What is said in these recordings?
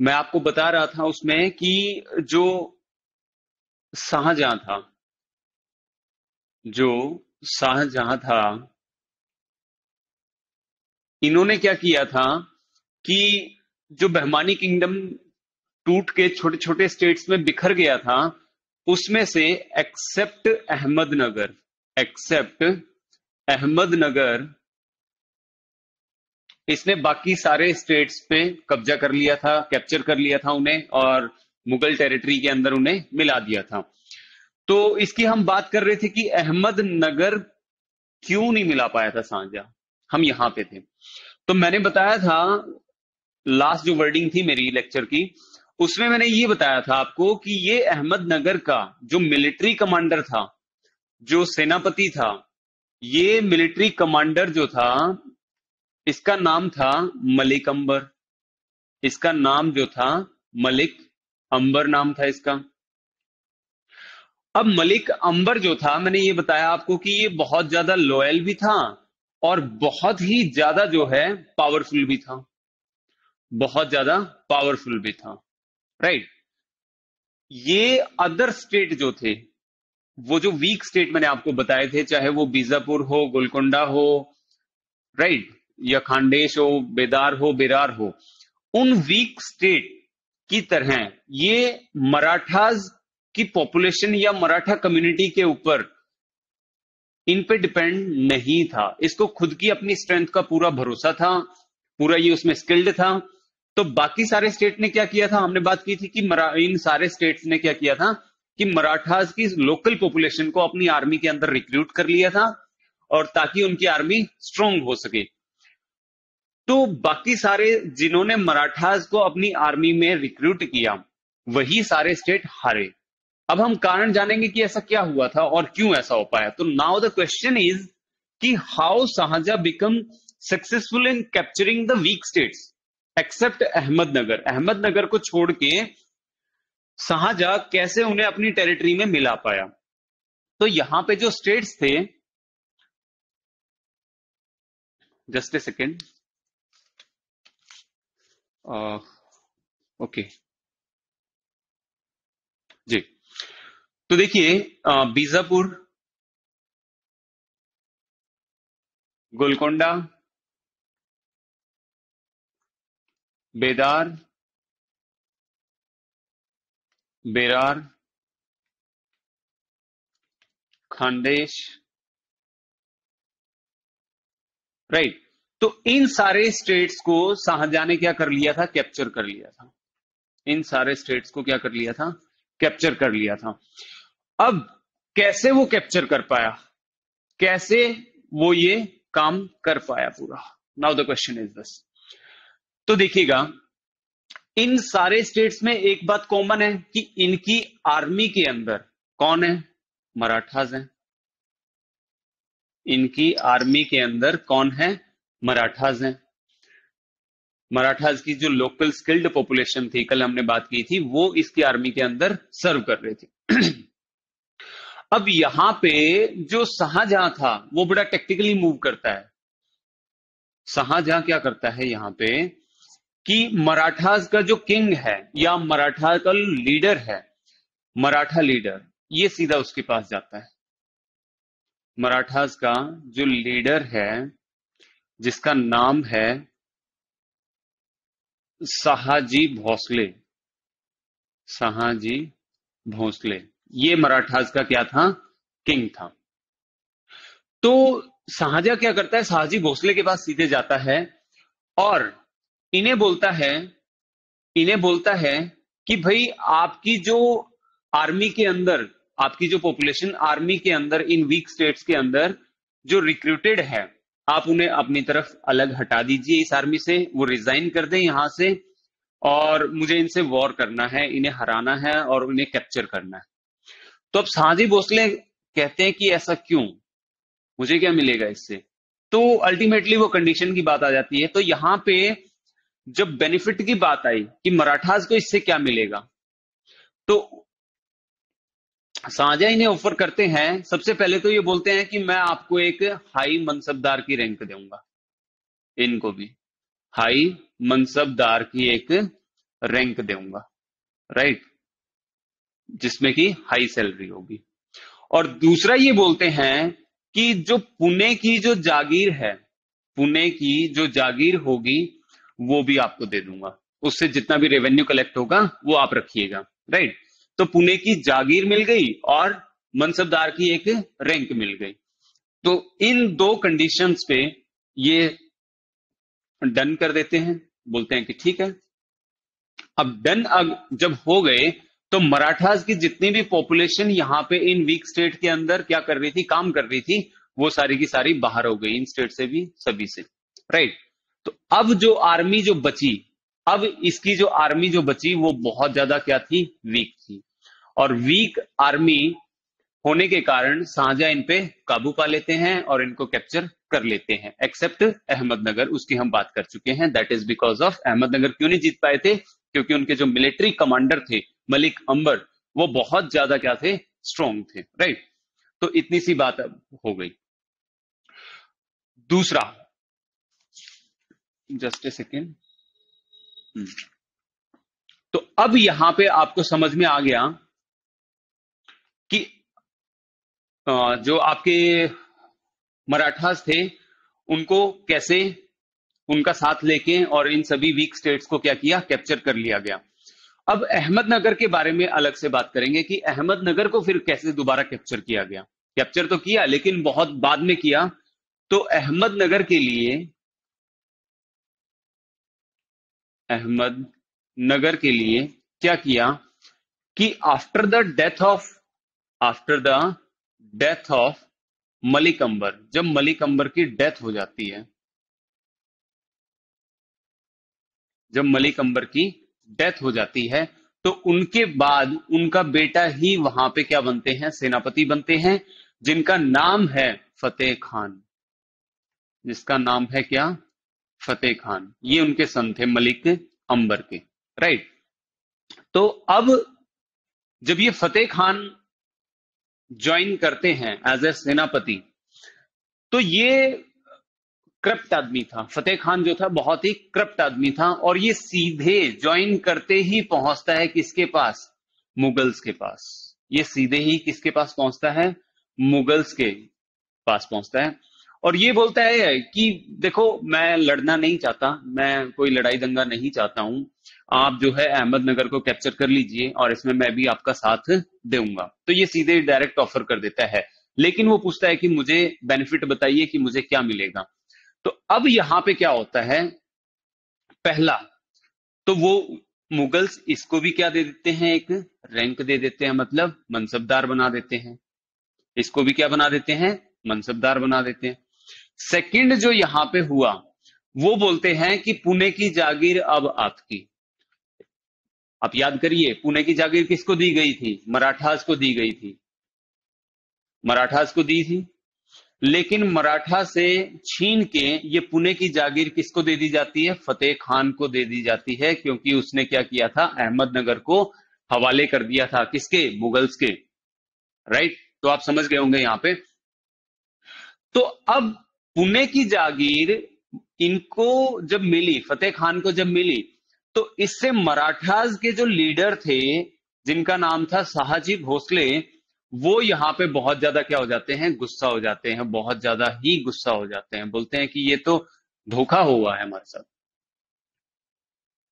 मैं आपको बता रहा था उसमें कि जो शाहजहां था, जो शाहजहां था, इन्होंने क्या किया था कि जो बहमानी किंगडम टूट के छोटे छोटे स्टेट्स में बिखर गया था, उसमें से एक्सेप्ट अहमदनगर, एक्सेप्ट अहमदनगर, इसने बाकी सारे स्टेट्स पे कब्जा कर लिया था, कैप्चर कर लिया था उन्हें, और मुगल टेरिटरी के अंदर उन्हें मिला दिया था। तो इसकी हम बात कर रहे थे कि अहमदनगर क्यों नहीं मिला पाया था शाहजहां, हम यहां पे थे। तो मैंने बताया था, लास्ट जो वर्डिंग थी मेरी लेक्चर की, उसमें मैंने ये बताया था आपको कि ये अहमदनगर का जो मिलिट्री कमांडर था, जो सेनापति था, ये मिलिट्री कमांडर जो था, इसका नाम था मलिक अंबर। इसका नाम जो था मलिक अंबर नाम था इसका। अब मलिक अंबर जो था, मैंने ये बताया आपको कि ये बहुत ज्यादा लॉयल भी था और बहुत ही ज्यादा जो है पावरफुल भी था, बहुत ज्यादा पावरफुल भी था, राइट। ये अदर स्टेट जो थे, वो जो वीक स्टेट मैंने आपको बताए थे, चाहे वो बीजापुर हो, गोलकोंडा हो, राइट, या खानदेश हो, बेदार हो, बेरार हो, उन वीक स्टेट की तरह ये मराठाज की पॉपुलेशन या मराठा कम्युनिटी के ऊपर इन पे डिपेंड नहीं था। इसको खुद की अपनी स्ट्रेंथ का पूरा भरोसा था, पूरा ये उसमें स्किल्ड था। तो बाकी सारे स्टेट ने क्या किया था, हमने बात की थी कि इन सारे स्टेट्स ने क्या किया था कि मराठास की लोकल पॉपुलेशन को अपनी आर्मी के अंदर रिक्रूट कर लिया था, और ताकि उनकी आर्मी स्ट्रांग हो सके। तो बाकी सारे जिन्होंने मराठास को अपनी आर्मी में रिक्रूट किया, वही सारे स्टेट हारे। अब हम कारण जानेंगे कि ऐसा क्या हुआ था और क्यों ऐसा हो पाया। तो नाउ द क्वेश्चन इज कि how Shahjahan become successful in capturing the weak states except Ahmednagar. Ahmednagar को छोड़ के शाहजहां कैसे उन्हें अपनी टेरिटरी में मिला पाया। तो यहां पे जो स्टेट्स थे, जस्ट ए सेकेंड, ओके जी। तो देखिए, बीजापुर, गोलकोंडा, बेदार, बेरार, खानदेश, राइट। तो इन सारे स्टेट्स को शाहजहां ने क्या कर लिया था, कैप्चर कर लिया था। इन सारे स्टेट्स को क्या कर लिया था, कैप्चर कर लिया था। अब कैसे वो कैप्चर कर पाया, कैसे वो ये काम कर पाया पूरा। Now the question is this. तो देखिएगा, इन सारे स्टेट्स में एक बात कॉमन है कि इनकी आर्मी के अंदर कौन है, मराठास हैं। इनकी आर्मी के अंदर कौन है, मराठास हैं। मराठास की जो लोकल स्किल्ड पॉपुलेशन थी, कल हमने बात की थी, वो इसकी आर्मी के अंदर सर्व कर रहे थे। अब यहां पे जो शाहजहां था, वो बड़ा टेक्टिकली मूव करता है। शाहजहां क्या करता है यहां पे कि मराठास का जो किंग है या मराठा का लीडर है, मराठा लीडर, ये सीधा उसके पास जाता है। मराठास का जो लीडर है, जिसका नाम है शाहजी भोसले, शाहजी भोसले, ये मराठास का क्या था, किंग था। तो शाहजहां क्या करता है, शाहजी भोसले के पास सीधे जाता है और इन्हें बोलता है, इन्हें बोलता है कि भाई आपकी जो आर्मी के अंदर, आपकी जो पॉपुलेशन आर्मी के अंदर इन वीक स्टेट्स के अंदर जो रिक्रूटेड है, आप उन्हें अपनी तरफ अलग हटा दीजिए, इस आर्मी से वो रिजाइन कर दें यहां से, और मुझे इनसे वॉर करना है, इन्हें हराना है और उन्हें कैप्चर करना है। तो अब शाहजी भोसले कहते हैं कि ऐसा क्यों, मुझे क्या मिलेगा इससे। तो अल्टीमेटली वो कंडीशन की बात आ जाती है। तो यहां पे जब बेनिफिट की बात आई कि मराठास को इससे क्या मिलेगा, तो शाहजहां इन्हें ऑफर करते हैं। सबसे पहले तो ये बोलते हैं कि मैं आपको एक हाई मनसबदार की रैंक दूंगा, इनको भी हाई मनसबदार की एक रैंक दूंगा, राइट, जिसमें कि हाई सैलरी होगी। और दूसरा ये बोलते हैं कि जो पुणे की जो जागीर है, पुणे की जो जागीर होगी वो भी आपको दे दूंगा, उससे जितना भी रेवेन्यू कलेक्ट होगा वो आप रखिएगा, राइट। तो पुणे की जागीर मिल गई और मनसबदार की एक रैंक मिल गई। तो इन दो कंडीशंस पे ये डन कर देते हैं, बोलते हैं कि ठीक है। अब डन जब हो गए तो मराठास की जितनी भी पॉपुलेशन यहां पे इन वीक स्टेट के अंदर क्या कर रही थी, काम कर रही थी, वो सारी की सारी बाहर हो गई, इन स्टेट से भी, सभी से, राइट। तो अब जो आर्मी जो बची, अब इसकी जो आर्मी जो बची वो बहुत ज्यादा क्या थी, वीक थी। और वीक आर्मी होने के कारण शाहजहां इन पे काबू पा लेते हैं और इनको कैप्चर कर लेते हैं, एक्सेप्ट अहमदनगर, उसकी हम बात कर चुके हैं। That is because of Ahmednagar क्यों नहीं जीत पाए थे, क्योंकि उनके जो मिलिट्री कमांडर थे मलिक अंबर, वो बहुत ज्यादा क्या थे, स्ट्रॉन्ग थे, राइट। तो इतनी सी बात अब हो गई। दूसरा, जस्ट ए सेकेंड। तो अब यहां पे आपको समझ में आ गया कि जो आपके मराठास थे उनको कैसे उनका साथ लेके और इन सभी वीक स्टेट्स को क्या किया, कैप्चर कर लिया गया। अब अहमदनगर के बारे में अलग से बात करेंगे कि अहमदनगर को फिर कैसे दोबारा कैप्चर किया गया। कैप्चर तो किया लेकिन बहुत बाद में किया। तो अहमदनगर के लिए, अहमदनगर के लिए क्या किया कि after the death of Malik Ambar, जब मलिक अंबर की डेथ हो जाती है, जब मलिक अंबर की डेथ हो जाती है, तो उनके बाद उनका बेटा ही वहां पे क्या बनते हैं, सेनापति बनते हैं, जिनका नाम है फतेह खान, जिसका नाम है क्या, फतेह खान। ये उनके सन थे मलिक अंबर के, राइट। तो अब जब ये फतेह खान ज्वाइन करते हैं एज ए सेनापति, तो ये करप्ट आदमी था, फतेह खान जो था बहुत ही करप्ट आदमी था, और ये सीधे ज्वाइन करते ही पहुंचता है किसके पास, मुगल्स के पास। ये सीधे ही किसके पास पहुंचता है, मुगल्स के पास पहुंचता है। और ये बोलता है कि देखो मैं लड़ना नहीं चाहता, मैं कोई लड़ाई दंगा नहीं चाहता हूं, आप जो है अहमदनगर को कैप्चर कर लीजिए और इसमें मैं भी आपका साथ दूंगा। तो ये सीधे डायरेक्ट ऑफर कर देता है, लेकिन वो पूछता है कि मुझे बेनिफिट बताइए कि मुझे क्या मिलेगा। तो अब यहां पे क्या होता है, पहला तो वो मुगल्स इसको भी क्या दे देते हैं, एक रैंक दे देते हैं, मतलब मनसबदार बना देते हैं। इसको भी क्या बना देते हैं, मनसबदार बना देते हैं। सेकंड जो यहां पे हुआ, वो बोलते हैं कि पुणे की जागीर अब आपकी। आप याद करिए, पुणे की जागीर किसको दी गई थी, मराठास को दी गई थी, मराठास को दी थी। लेकिन मराठा से छीन के ये पुणे की जागीर किसको दे दी जाती है, फतेह खान को दे दी जाती है, क्योंकि उसने क्या किया था, अहमदनगर को हवाले कर दिया था, किसके, मुगल्स के, राइट। तो आप समझ गए होंगे यहां पे। तो अब पुणे की जागीर इनको जब मिली, फतेह खान को जब मिली, तो इससे मराठास के जो लीडर थे जिनका नाम था शाहजी भोसले, वो यहां पे बहुत ज्यादा क्या हो जाते हैं, गुस्सा हो जाते हैं, बहुत ज्यादा ही गुस्सा हो जाते हैं। बोलते हैं कि ये तो धोखा हुआ है हमारे साथ,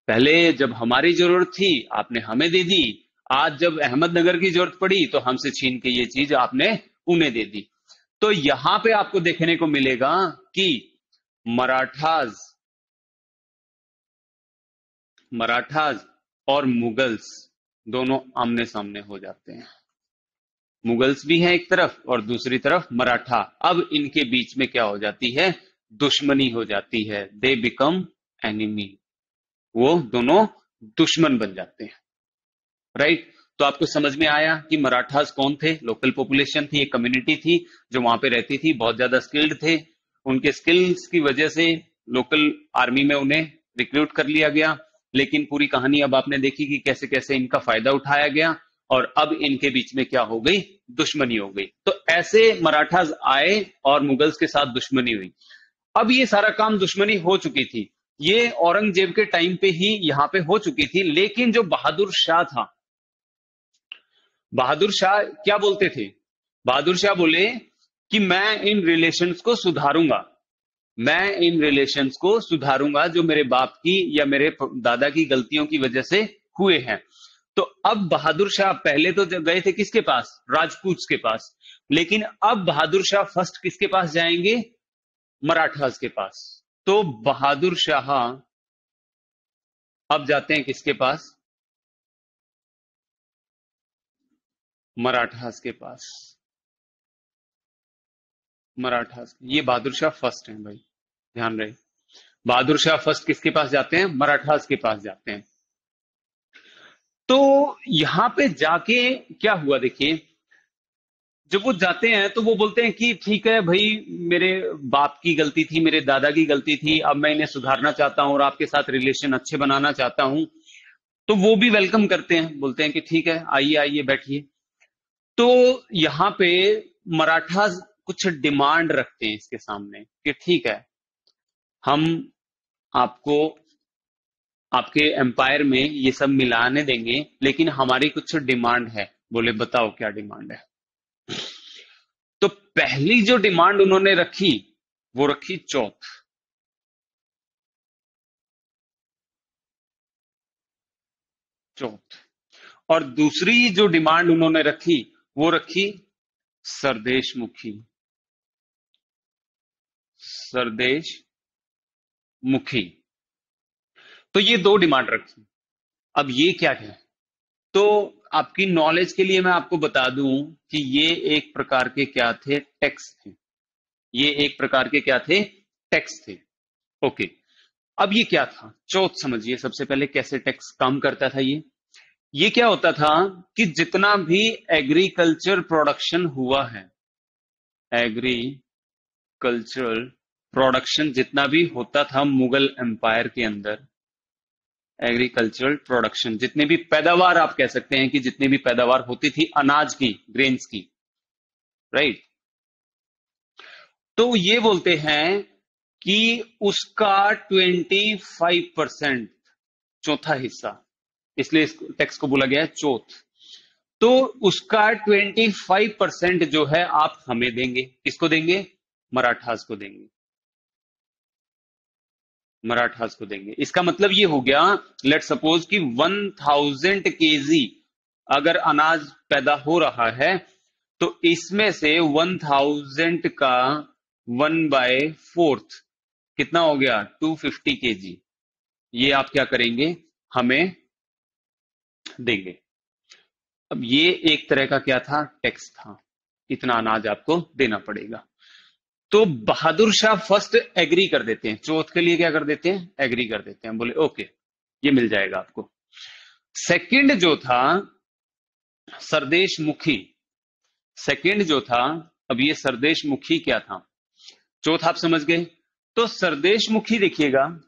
पहले जब हमारी जरूरत थी आपने हमें दे दी, आज जब अहमदनगर की जरूरत पड़ी तो हमसे छीन के ये चीज आपने उन्हें दे दी। तो यहां पे आपको देखने को मिलेगा कि मराठास और मुगल्स दोनों आमने सामने हो जाते हैं। मुगल्स भी हैं एक तरफ और दूसरी तरफ मराठा। अब इनके बीच में क्या हो जाती है, दुश्मनी हो जाती है, दे बिकम एनिमी, वो दोनों दुश्मन बन जाते हैं, राइट। तो आपको समझ में आया कि मराठास कौन थे, लोकल पॉपुलेशन थी, एक कम्युनिटी थी जो वहां पे रहती थी, बहुत ज्यादा स्किल्ड थे, उनके स्किल्स की वजह से लोकल आर्मी में उन्हें रिक्रूट कर लिया गया। लेकिन पूरी कहानी अब आपने देखी कि कैसे कैसे इनका फायदा उठाया गया और अब इनके बीच में क्या हो गई, दुश्मनी हो गई। तो ऐसे मराठास आए और मुगल्स के साथ दुश्मनी हुई। अब ये सारा काम दुश्मनी हो चुकी थी, ये औरंगजेब के टाइम पे ही यहां पे हो चुकी थी। लेकिन जो बहादुर शाह था, बहादुर शाह क्या बोलते थे? बहादुर शाह बोले कि मैं इन रिलेशंस को सुधारूंगा, मैं इन रिलेशंस को सुधारूंगा जो मेरे बाप की या मेरे दादा की गलतियों की वजह से हुए हैं। तो अब बहादुर शाह पहले तो जब गए थे किसके पास? राजपूत के पास। लेकिन अब बहादुर शाह फर्स्ट किसके पास जाएंगे? मराठास के पास। तो बहादुर शाह अब जाते हैं किसके पास? मराठास के पास। मराठास, ये बहादुर शाह फर्स्ट हैं भाई, ध्यान रहे। बहादुर शाह फर्स्ट किसके पास जाते हैं? मराठास के पास जाते हैं। तो यहां पे जाके क्या हुआ देखिए, जब वो जाते हैं तो वो बोलते हैं कि ठीक है भाई, मेरे बाप की गलती थी, मेरे दादा की गलती थी, अब मैं इन्हें सुधारना चाहता हूं और आपके साथ रिलेशन अच्छे बनाना चाहता हूं। तो वो भी वेलकम करते हैं, बोलते हैं कि ठीक है, आइए आइए बैठिए। तो यहाँ पे मराठा कुछ डिमांड रखते हैं इसके सामने कि ठीक है, हम आपको आपके एम्पायर में ये सब मिलाने देंगे, लेकिन हमारी कुछ डिमांड है। बोले बताओ क्या डिमांड है? तो पहली जो डिमांड उन्होंने रखी वो रखी चौथ। चौथ। और दूसरी जो डिमांड उन्होंने रखी वो रखी सरदेश मुखी। सरदेश मुखी। तो ये दो डिमांड रखी। अब ये क्या है? तो आपकी नॉलेज के लिए मैं आपको बता दूं कि ये एक प्रकार के क्या थे? टैक्स थे। ये एक प्रकार के क्या थे? टैक्स थे। ओके। अब ये क्या था? चौथ समझिए सबसे पहले कैसे टैक्स काम करता था। ये क्या होता था कि जितना भी एग्रीकल्चर प्रोडक्शन हुआ है, एग्रीकल्चरल प्रोडक्शन जितना भी होता था मुगल एम्पायर के अंदर, एग्रीकल्चरल प्रोडक्शन जितने भी पैदावार, आप कह सकते हैं कि जितनी भी पैदावार होती थी अनाज की, ग्रेन्स की, राइट। तो ये बोलते हैं कि उसका 25%, चौथा हिस्सा, इसलिए इस टैक्स को बोला गया है चौथ। तो उसका 25% जो है आप हमें देंगे। किसको देंगे? मराठास को देंगे। मराठास को देंगे। इसका मतलब ये हो गया, लेट सपोज कि 1000 kg अगर अनाज पैदा हो रहा है, तो इसमें से 1000 का 1/4 कितना हो गया? 250 kg। ये आप क्या करेंगे? हमें देंगे। अब ये एक तरह का क्या था? टैक्स था। इतना अनाज आपको देना पड़ेगा। तो बहादुर शाह फर्स्ट एग्री कर देते हैं, चौथ के लिए क्या कर देते हैं? एग्री कर देते हैं। बोले ओके, ये मिल जाएगा आपको। सेकंड जो था सरदेश मुखी, सेकंड जो था, अब ये सरदेश मुखी क्या था? चौथ आप समझ गए। तो सरदेश मुखी देखिएगा,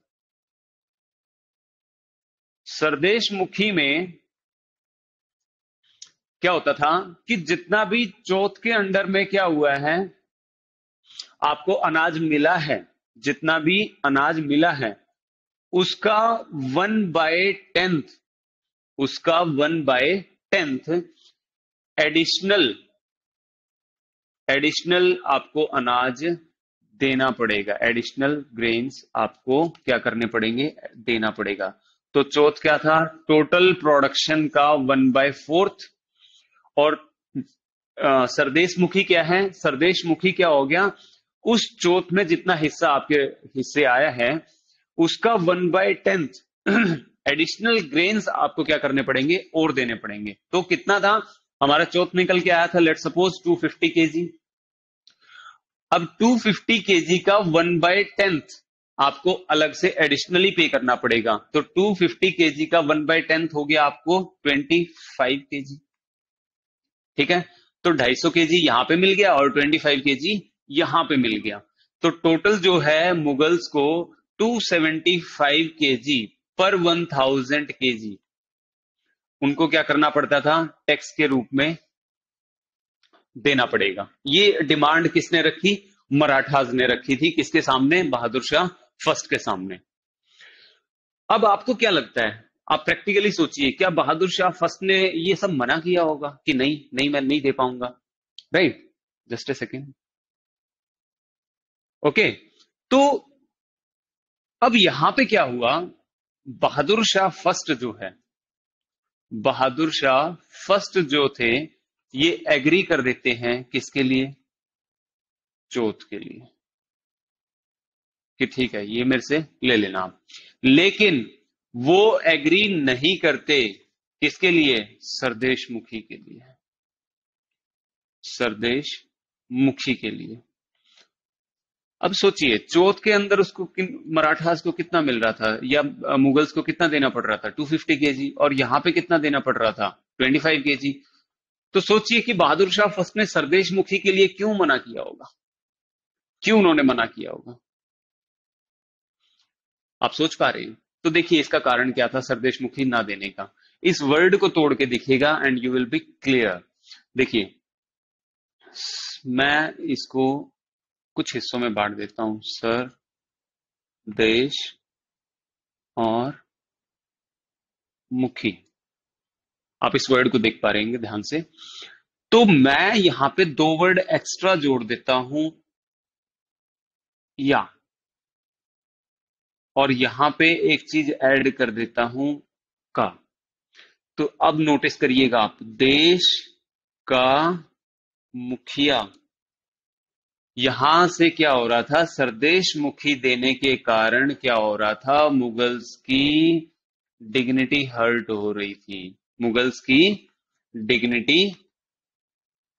सरदेश मुखी में क्या होता था कि जितना भी चौथ के अंडर में क्या हुआ है, आपको अनाज मिला है, जितना भी अनाज मिला है उसका 1/10, उसका 1/10 एडिशनल, एडिशनल आपको अनाज देना पड़ेगा। एडिशनल ग्रेन्स आपको क्या करने पड़ेंगे? देना पड़ेगा। तो चौथ क्या था? टोटल प्रोडक्शन का 1/4। और सरदेश मुखी क्या है? सरदेश मुखी क्या हो गया? उस चौथ में जितना हिस्सा आपके हिस्से आया है उसका 1/10 एडिशनल ग्रेन्स आपको क्या करने पड़ेंगे? और देने पड़ेंगे। तो कितना था? हमारा चौथ निकल के आया था लेट सपोज 250 kg। अब 250 kg का 1/10 आपको अलग से एडिशनली पे करना पड़ेगा। तो 250 kg का 1/10 हो गया आपको 25 kg। ठीक है। तो 250 kg यहां पे मिल गया और 25 kg यहां पे मिल गया। तो टोटल जो है मुगल्स को 275 kg पर 1000 kg उनको क्या करना पड़ता था? टैक्स के रूप में देना पड़ेगा। ये डिमांड किसने रखी? मराठास ने रखी थी। किसके सामने? बहादुर शाह फर्स्ट के सामने। अब आपको क्या लगता है, आप प्रैक्टिकली सोचिए, क्या बहादुर शाह फर्स्ट ने ये सब मना किया होगा कि नहीं नहीं मैं नहीं दे पाऊंगा? Right, just a second. Okay, तो अब यहां पे क्या हुआ, बहादुर शाह फर्स्ट जो है, बहादुर शाह फर्स्ट जो थे, ये एग्री कर देते हैं किसके लिए? चौथ के लिए, कि ठीक है ये मेरे से ले लेना आप। लेकिन वो एग्री नहीं करते किसके लिए? सरदेश मुखी के लिए, सरदेश मुखी के लिए। अब सोचिए, चौथ के अंदर उसको मराठास को कितना मिल रहा था, या मुगल्स को कितना देना पड़ रहा था? 250 केजी, और यहां पे कितना देना पड़ रहा था? 25 केजी। तो सोचिए कि बहादुर शाह फर्स्ट ने सरदेश मुखी के लिए क्यों मना किया होगा, क्यों उन्होंने मना किया होगा? आप सोच पा रहे हैं? तो देखिए इसका कारण क्या था सरदेश मुखी ना देने का। इस वर्ड को तोड़ के देखिएगा and you will be clear. देखिए, मैं इसको कुछ हिस्सों में बांट देता हूं, सर, देश और मुखी। आप इस वर्ड को देख पा रहे हैं ध्यान से। तो मैं यहां पे दो वर्ड एक्स्ट्रा जोड़ देता हूं, या, और यहां पे एक चीज ऐड कर देता हूं, का। तो अब नोटिस करिएगा आप, देश का मुखिया, यहां से क्या हो रहा था, सरदेश मुखी देने के कारण क्या हो रहा था, मुगल्स की डिग्निटी हर्ट हो रही थी, मुगल्स की डिग्निटी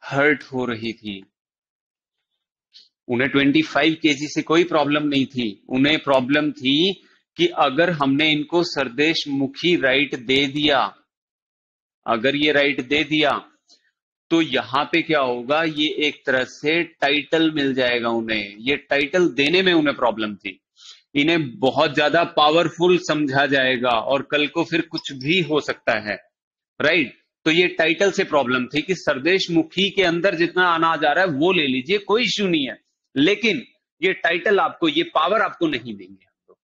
हर्ट हो रही थी। उन्हें 25 केजी से कोई प्रॉब्लम नहीं थी, उन्हें प्रॉब्लम थी कि अगर हमने इनको सरदेश मुखी राइट दे दिया, अगर ये राइट दे दिया, तो यहां पे क्या होगा, ये एक तरह से टाइटल मिल जाएगा उन्हें। ये टाइटल देने में उन्हें प्रॉब्लम थी, इन्हें बहुत ज्यादा पावरफुल समझा जाएगा और कल को फिर कुछ भी हो सकता है, राइट। तो ये टाइटल से प्रॉब्लम थी कि सरदेश मुखी के अंदर जितना अनाज आ रहा है वो ले लीजिए, कोई इश्यू नहीं है, लेकिन ये टाइटल आपको, ये पावर आपको नहीं देंगे हम लोग।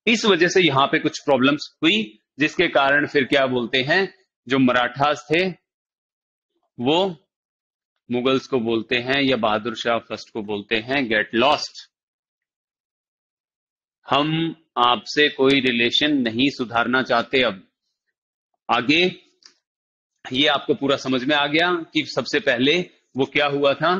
इस वजह से यहां पे कुछ प्रॉब्लम्स हुई, जिसके कारण फिर क्या बोलते हैं, जो मराठास थे वो मुगल्स को बोलते हैं, या बहादुर शाह फर्स्ट को बोलते हैं, गेट लॉस्ट, हम आपसे कोई रिलेशन नहीं सुधारना चाहते। अब आगे ये आपको पूरा समझ में आ गया कि सबसे पहले वो क्या हुआ था,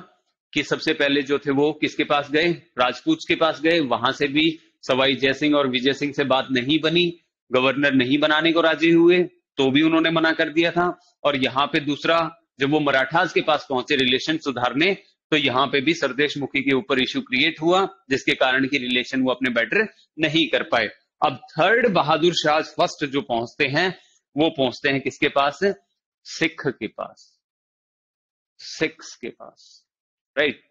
कि सबसे पहले जो थे वो किसके पास गए, राजपूत के पास गए, वहां से भी सवाई जयसिंह और विजय सिंह से बात नहीं बनी, गवर्नर नहीं बनाने को राजी हुए, तो भी उन्होंने मना कर दिया था। और यहाँ पे दूसरा, जब वो मराठास के पास पहुंचे रिलेशन सुधारने, तो यहाँ पे भी सरदेश मुखी के ऊपर इश्यू क्रिएट हुआ, जिसके कारण की रिलेशन वो अपने बेटर नहीं कर पाए। अब थर्ड बहादुर शाह फर्स्ट जो पहुंचते हैं, वो पहुंचते हैं किसके पास? सिख के पास, सिख्स के पास, राइट।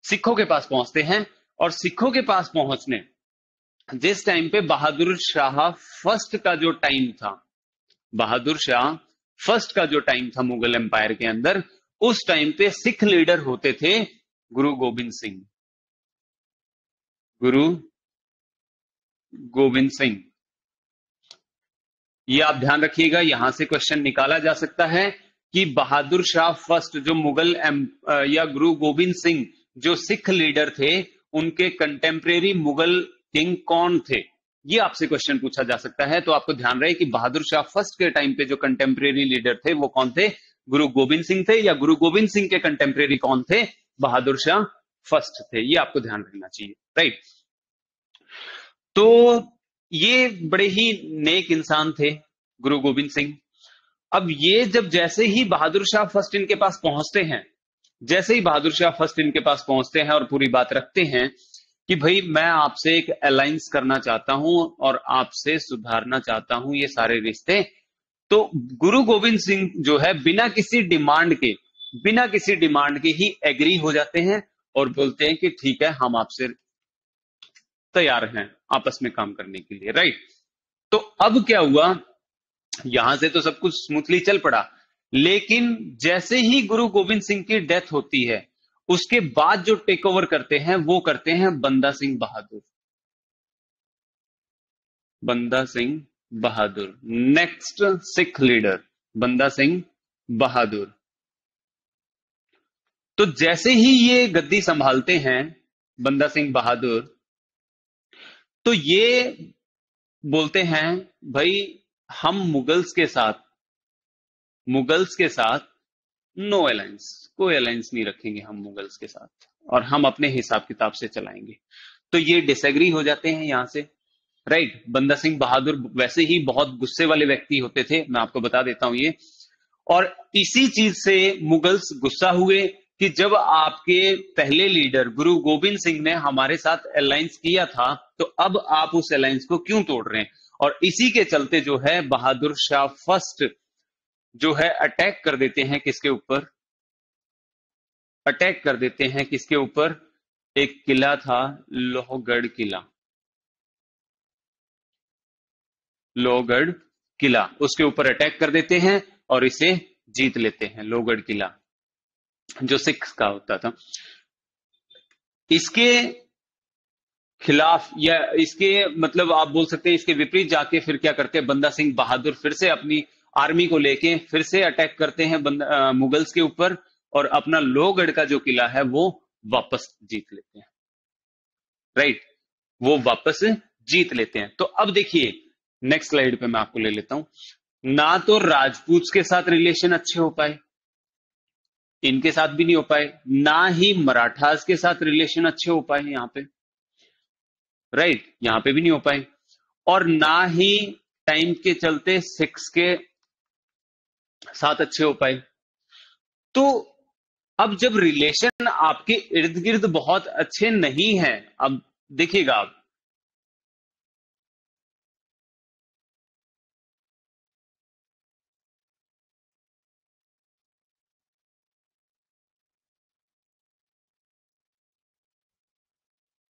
सिखों के पास पहुंचते हैं, और सिखों के पास पहुंचने, जिस टाइम पे बहादुर शाह फर्स्ट का जो टाइम था, बहादुर शाह फर्स्ट का जो टाइम था मुगल एम्पायर के अंदर, उस टाइम पे सिख लीडर होते थे गुरु गोविंद सिंह, गुरु गोविंद सिंह। ये आप ध्यान रखिएगा, यहां से क्वेश्चन निकाला जा सकता है कि बहादुर शाह फर्स्ट जो मुगल या गुरु गोविंद सिंह जो सिख लीडर थे, उनके कंटेम्प्रेरी मुगल किंग कौन थे, ये आपसे क्वेश्चन पूछा जा सकता है। तो आपको ध्यान रहे कि बहादुर शाह फर्स्ट के टाइम पे जो कंटेम्प्रेरी लीडर थे वो कौन थे, गुरु गोविंद सिंह थे, या गुरु गोविंद सिंह के कंटेम्प्रेरी कौन थे, बहादुर शाह फर्स्ट थे। ये आपको ध्यान रखना चाहिए, राइट। तो ये बड़े ही नेक इंसान थे गुरु गोविंद सिंह। अब ये जब जैसे ही बहादुर शाह फर्स्ट इनके पास पहुंचते हैं, जैसे ही बहादुर शाह फर्स्ट इनके पास पहुंचते हैं और पूरी बात रखते हैं कि भाई मैं आपसे एक अलायंस करना चाहता हूं और आपसे सुधारना चाहता हूं ये सारे रिश्ते, तो गुरु गोविंद सिंह जो है बिना किसी डिमांड के, बिना किसी डिमांड के ही एग्री हो जाते हैं और बोलते हैं कि ठीक है हम आपसे तैयार हैं आपस में काम करने के लिए, राइट। तो अब क्या हुआ, यहां से तो सब कुछ स्मूथली चल पड़ा, लेकिन जैसे ही गुरु गोविंद सिंह की डेथ होती है, उसके बाद जो टेक ओवर करते हैं वो करते हैं बंदा सिंह बहादुर। बंदा सिंह बहादुर। नेक्स्ट सिख लीडर बंदा सिंह बहादुर। तो जैसे ही ये गद्दी संभालते हैं बंदा सिंह बहादुर, तो ये बोलते हैं भाई हम मुगल्स के साथ नो अलायंस, कोई अलायंस नहीं रखेंगे हम मुगल्स के साथ, और हम अपने हिसाब किताब से चलाएंगे। तो ये डिसएग्री हो जाते हैं यहां से, राइट। बंदा सिंह बहादुर वैसे ही बहुत गुस्से वाले व्यक्ति होते थे, मैं आपको बता देता हूं ये। और इसी चीज से मुगल्स गुस्सा हुए कि जब आपके पहले लीडर गुरु गोविंद सिंह ने हमारे साथ अलायंस किया था, तो अब आप उस अलायंस को क्यों तोड़ रहे हैं। और इसी के चलते जो है बहादुर शाह फर्स्ट जो है अटैक कर देते हैं किसके ऊपर, अटैक कर देते हैं किसके ऊपर, एक किला था लोहगढ़ किला, लोहगढ़ किला, उसके ऊपर अटैक कर देते हैं और इसे जीत लेते हैं, लोहगढ़ किला जो सिख का होता था। इसके खिलाफ या इसके मतलब आप बोल सकते हैं इसके विपरीत जाके फिर क्या करते हैं बंदा सिंह बहादुर, फिर से अपनी आर्मी को लेके फिर से अटैक करते हैं मुगल्स के ऊपर, और अपना लोहगढ़ का जो किला है वो वापस जीत लेते हैं, राइट, वो वापस जीत लेते हैं। तो अब देखिए नेक्स्ट स्लाइड पे मैं आपको ले लेता हूं। ना तो राजपूत के साथ रिलेशन अच्छे हो पाए, इनके साथ भी नहीं हो पाए, ना ही मराठास के साथ रिलेशन अच्छे हो पाए यहां पे, राइट, यहां पे भी नहीं हो पाए, और ना ही टाइम के चलते सिक्स के साथ अच्छे हो पाए। तो अब जब रिलेशन आपके इर्द गिर्द बहुत अच्छे नहीं है, अब देखिएगा आप,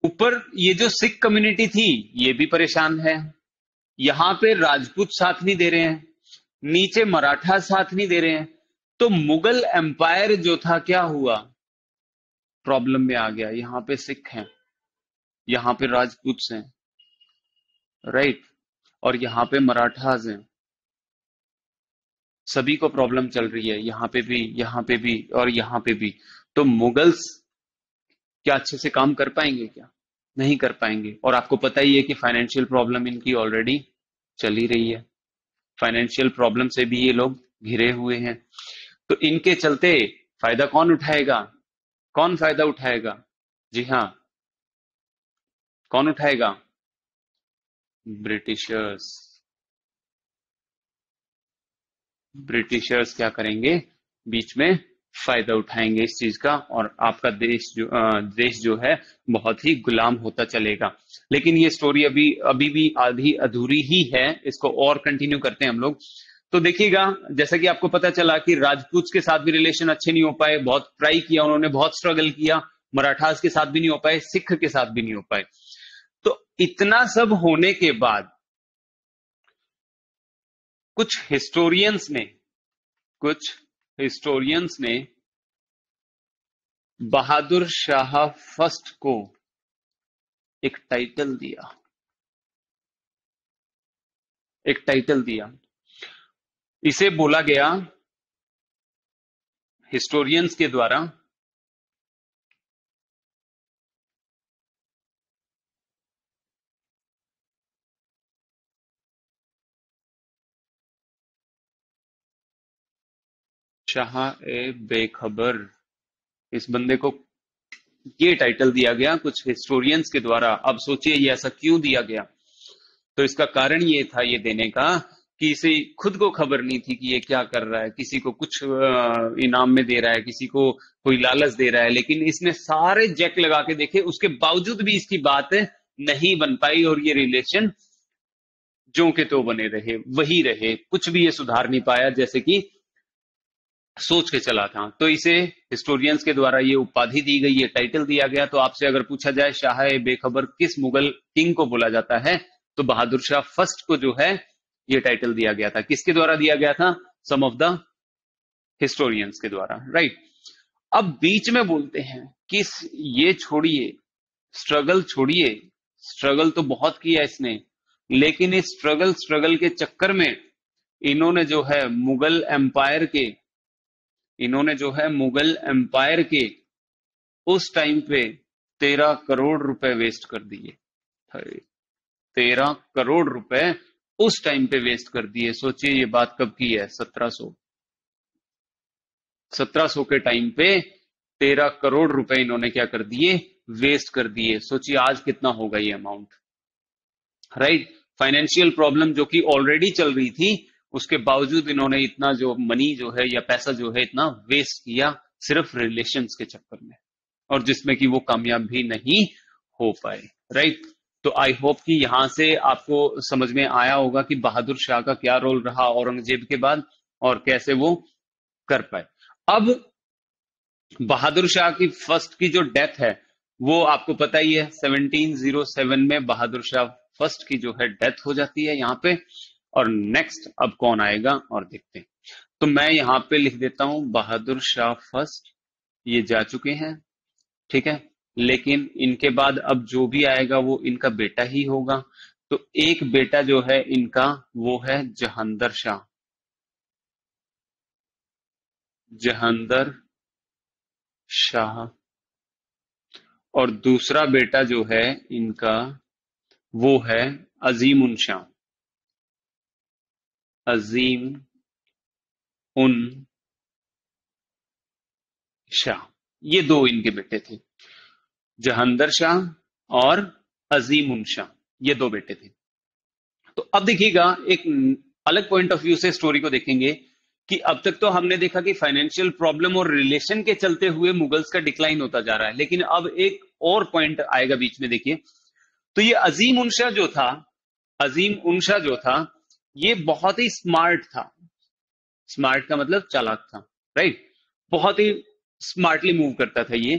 ऊपर ये जो सिख कम्युनिटी थी ये भी परेशान है, यहां पे राजपूत साथ नहीं दे रहे हैं, नीचे मराठा साथ नहीं दे रहे हैं, तो मुगल एम्पायर जो था क्या हुआ, प्रॉब्लम में आ गया। यहां पे सिख हैं, यहां पे राजपूत हैं, राइट, और यहां पे मराठास हैं, सभी को प्रॉब्लम चल रही है, यहां पे भी, यहां पे भी और यहां पे भी। तो मुगल्स क्या अच्छे से काम कर पाएंगे क्या, नहीं कर पाएंगे। और आपको पता ही है कि फाइनेंशियल प्रॉब्लम इनकी ऑलरेडी चल ही रही है, फाइनेंशियल प्रॉब्लम से भी ये लोग घिरे हुए हैं। तो इनके चलते फायदा कौन उठाएगा, कौन फायदा उठाएगा, जी हाँ, कौन उठाएगा, ब्रिटिशर्स। ब्रिटिशर्स क्या करेंगे, बीच में फायदा उठाएंगे इस चीज का, और आपका देश जो है बहुत ही गुलाम होता चलेगा। लेकिन ये स्टोरी अभी अभी भी आधी अधूरी ही है, इसको और कंटिन्यू करते हैं हम लोग। तो देखिएगा, जैसा कि आपको पता चला कि राजपूत के साथ भी रिलेशन अच्छे नहीं हो पाए, बहुत ट्राई किया उन्होंने, बहुत स्ट्रगल किया, मराठास के साथ भी नहीं हो पाए, सिख के साथ भी नहीं हो पाए। तो इतना सब होने के बाद कुछ हिस्टोरियंस ने कुछ हिस्टोरियंस ने बहादुर शाह फर्स्ट को एक टाइटल दिया, एक टाइटल दिया। इसे बोला गया हिस्टोरियंस के द्वारा शाह ए बेखबर। इस बंदे को ये टाइटल दिया गया कुछ हिस्टोरियंस के द्वारा। अब सोचिए ये ऐसा क्यों दिया गया, तो इसका कारण ये था ये देने का कि इसे खुद को खबर नहीं थी कि ये क्या कर रहा है, किसी को कुछ इनाम में दे रहा है, किसी को कोई लालच दे रहा है, लेकिन इसने सारे जैक लगा के देखे, उसके बावजूद भी इसकी बात नहीं बन पाई, और ये रिलेशन जो के तो बने रहे, वही रहे, कुछ भी ये सुधार नहीं पाया जैसे कि सोच के चला था। तो इसे हिस्टोरियंस के द्वारा ये उपाधि दी गई, ये टाइटल दिया गया। तो आपसे अगर पूछा जाए शाह ए बेखबर किस मुगल किंग को बोला जाता है, तो बहादुर शाह फर्स्ट को जो है ये टाइटल दिया गया था। किसके द्वारा दिया गया था, सम ऑफ द हिस्टोरियंस के द्वारा, राइट। अब बीच में बोलते हैं कि ये छोड़िए, स्ट्रगल छोड़िए, स्ट्रगल तो बहुत किया इसने, लेकिन इस स्ट्रगल के चक्कर में इन्होंने जो है मुगल एम्पायर के उस टाइम पे 13 करोड़ रुपए वेस्ट कर दिए। 13 करोड़ रुपए उस टाइम पे वेस्ट कर दिए। सोचिए ये बात कब की है, 1700 के टाइम पे 13 करोड़ रुपए इन्होंने क्या कर दिए, वेस्ट कर दिए। सोचिए आज कितना होगा ये अमाउंट, राइट। फाइनेंशियल प्रॉब्लम जो कि ऑलरेडी चल रही थी, उसके बावजूद इन्होंने इतना जो मनी जो है या पैसा जो है इतना वेस्ट किया सिर्फ रिलेशंस के चक्कर में, और जिसमें कि वो कामयाब भी नहीं हो पाए, राइट। तो आई होप कि यहां से आपको समझ में आया होगा कि बहादुर शाह का क्या रोल रहा औरंगजेब के बाद और कैसे वो कर पाए। अब बहादुर शाह की फर्स्ट की जो डेथ है वो आपको पता ही है, 1707 में बहादुर शाह फर्स्ट की जो है डेथ हो जाती है यहां पे। और नेक्स्ट अब कौन आएगा और देखते हैं। तो मैं यहां पे लिख देता हूं बहादुर शाह फर्स्ट, ये जा चुके हैं, ठीक है। लेकिन इनके बाद अब जो भी आएगा वो इनका बेटा ही होगा। तो एक बेटा जो है इनका वो है जहांदर शाह, जहांदर शाह। और दूसरा बेटा जो है इनका वो है अजीम उन शाह, अजीम उन शाह। ये दो इनके बेटे थे, जहांदर शाह और अजीम उन शाह, ये दो बेटे थे। तो अब देखिएगा एक अलग पॉइंट ऑफ व्यू से स्टोरी को देखेंगे कि अब तक तो हमने देखा कि फाइनेंशियल प्रॉब्लम और रिलेशन के चलते हुए मुगल्स का डिक्लाइन होता जा रहा है, लेकिन अब एक और पॉइंट आएगा बीच में, देखिए। तो ये अजीम उन शाह जो था, अजीम उन शाह जो था, ये बहुत ही स्मार्ट था। स्मार्ट का मतलब चालाक था, राइट। बहुत ही स्मार्टली मूव करता था ये।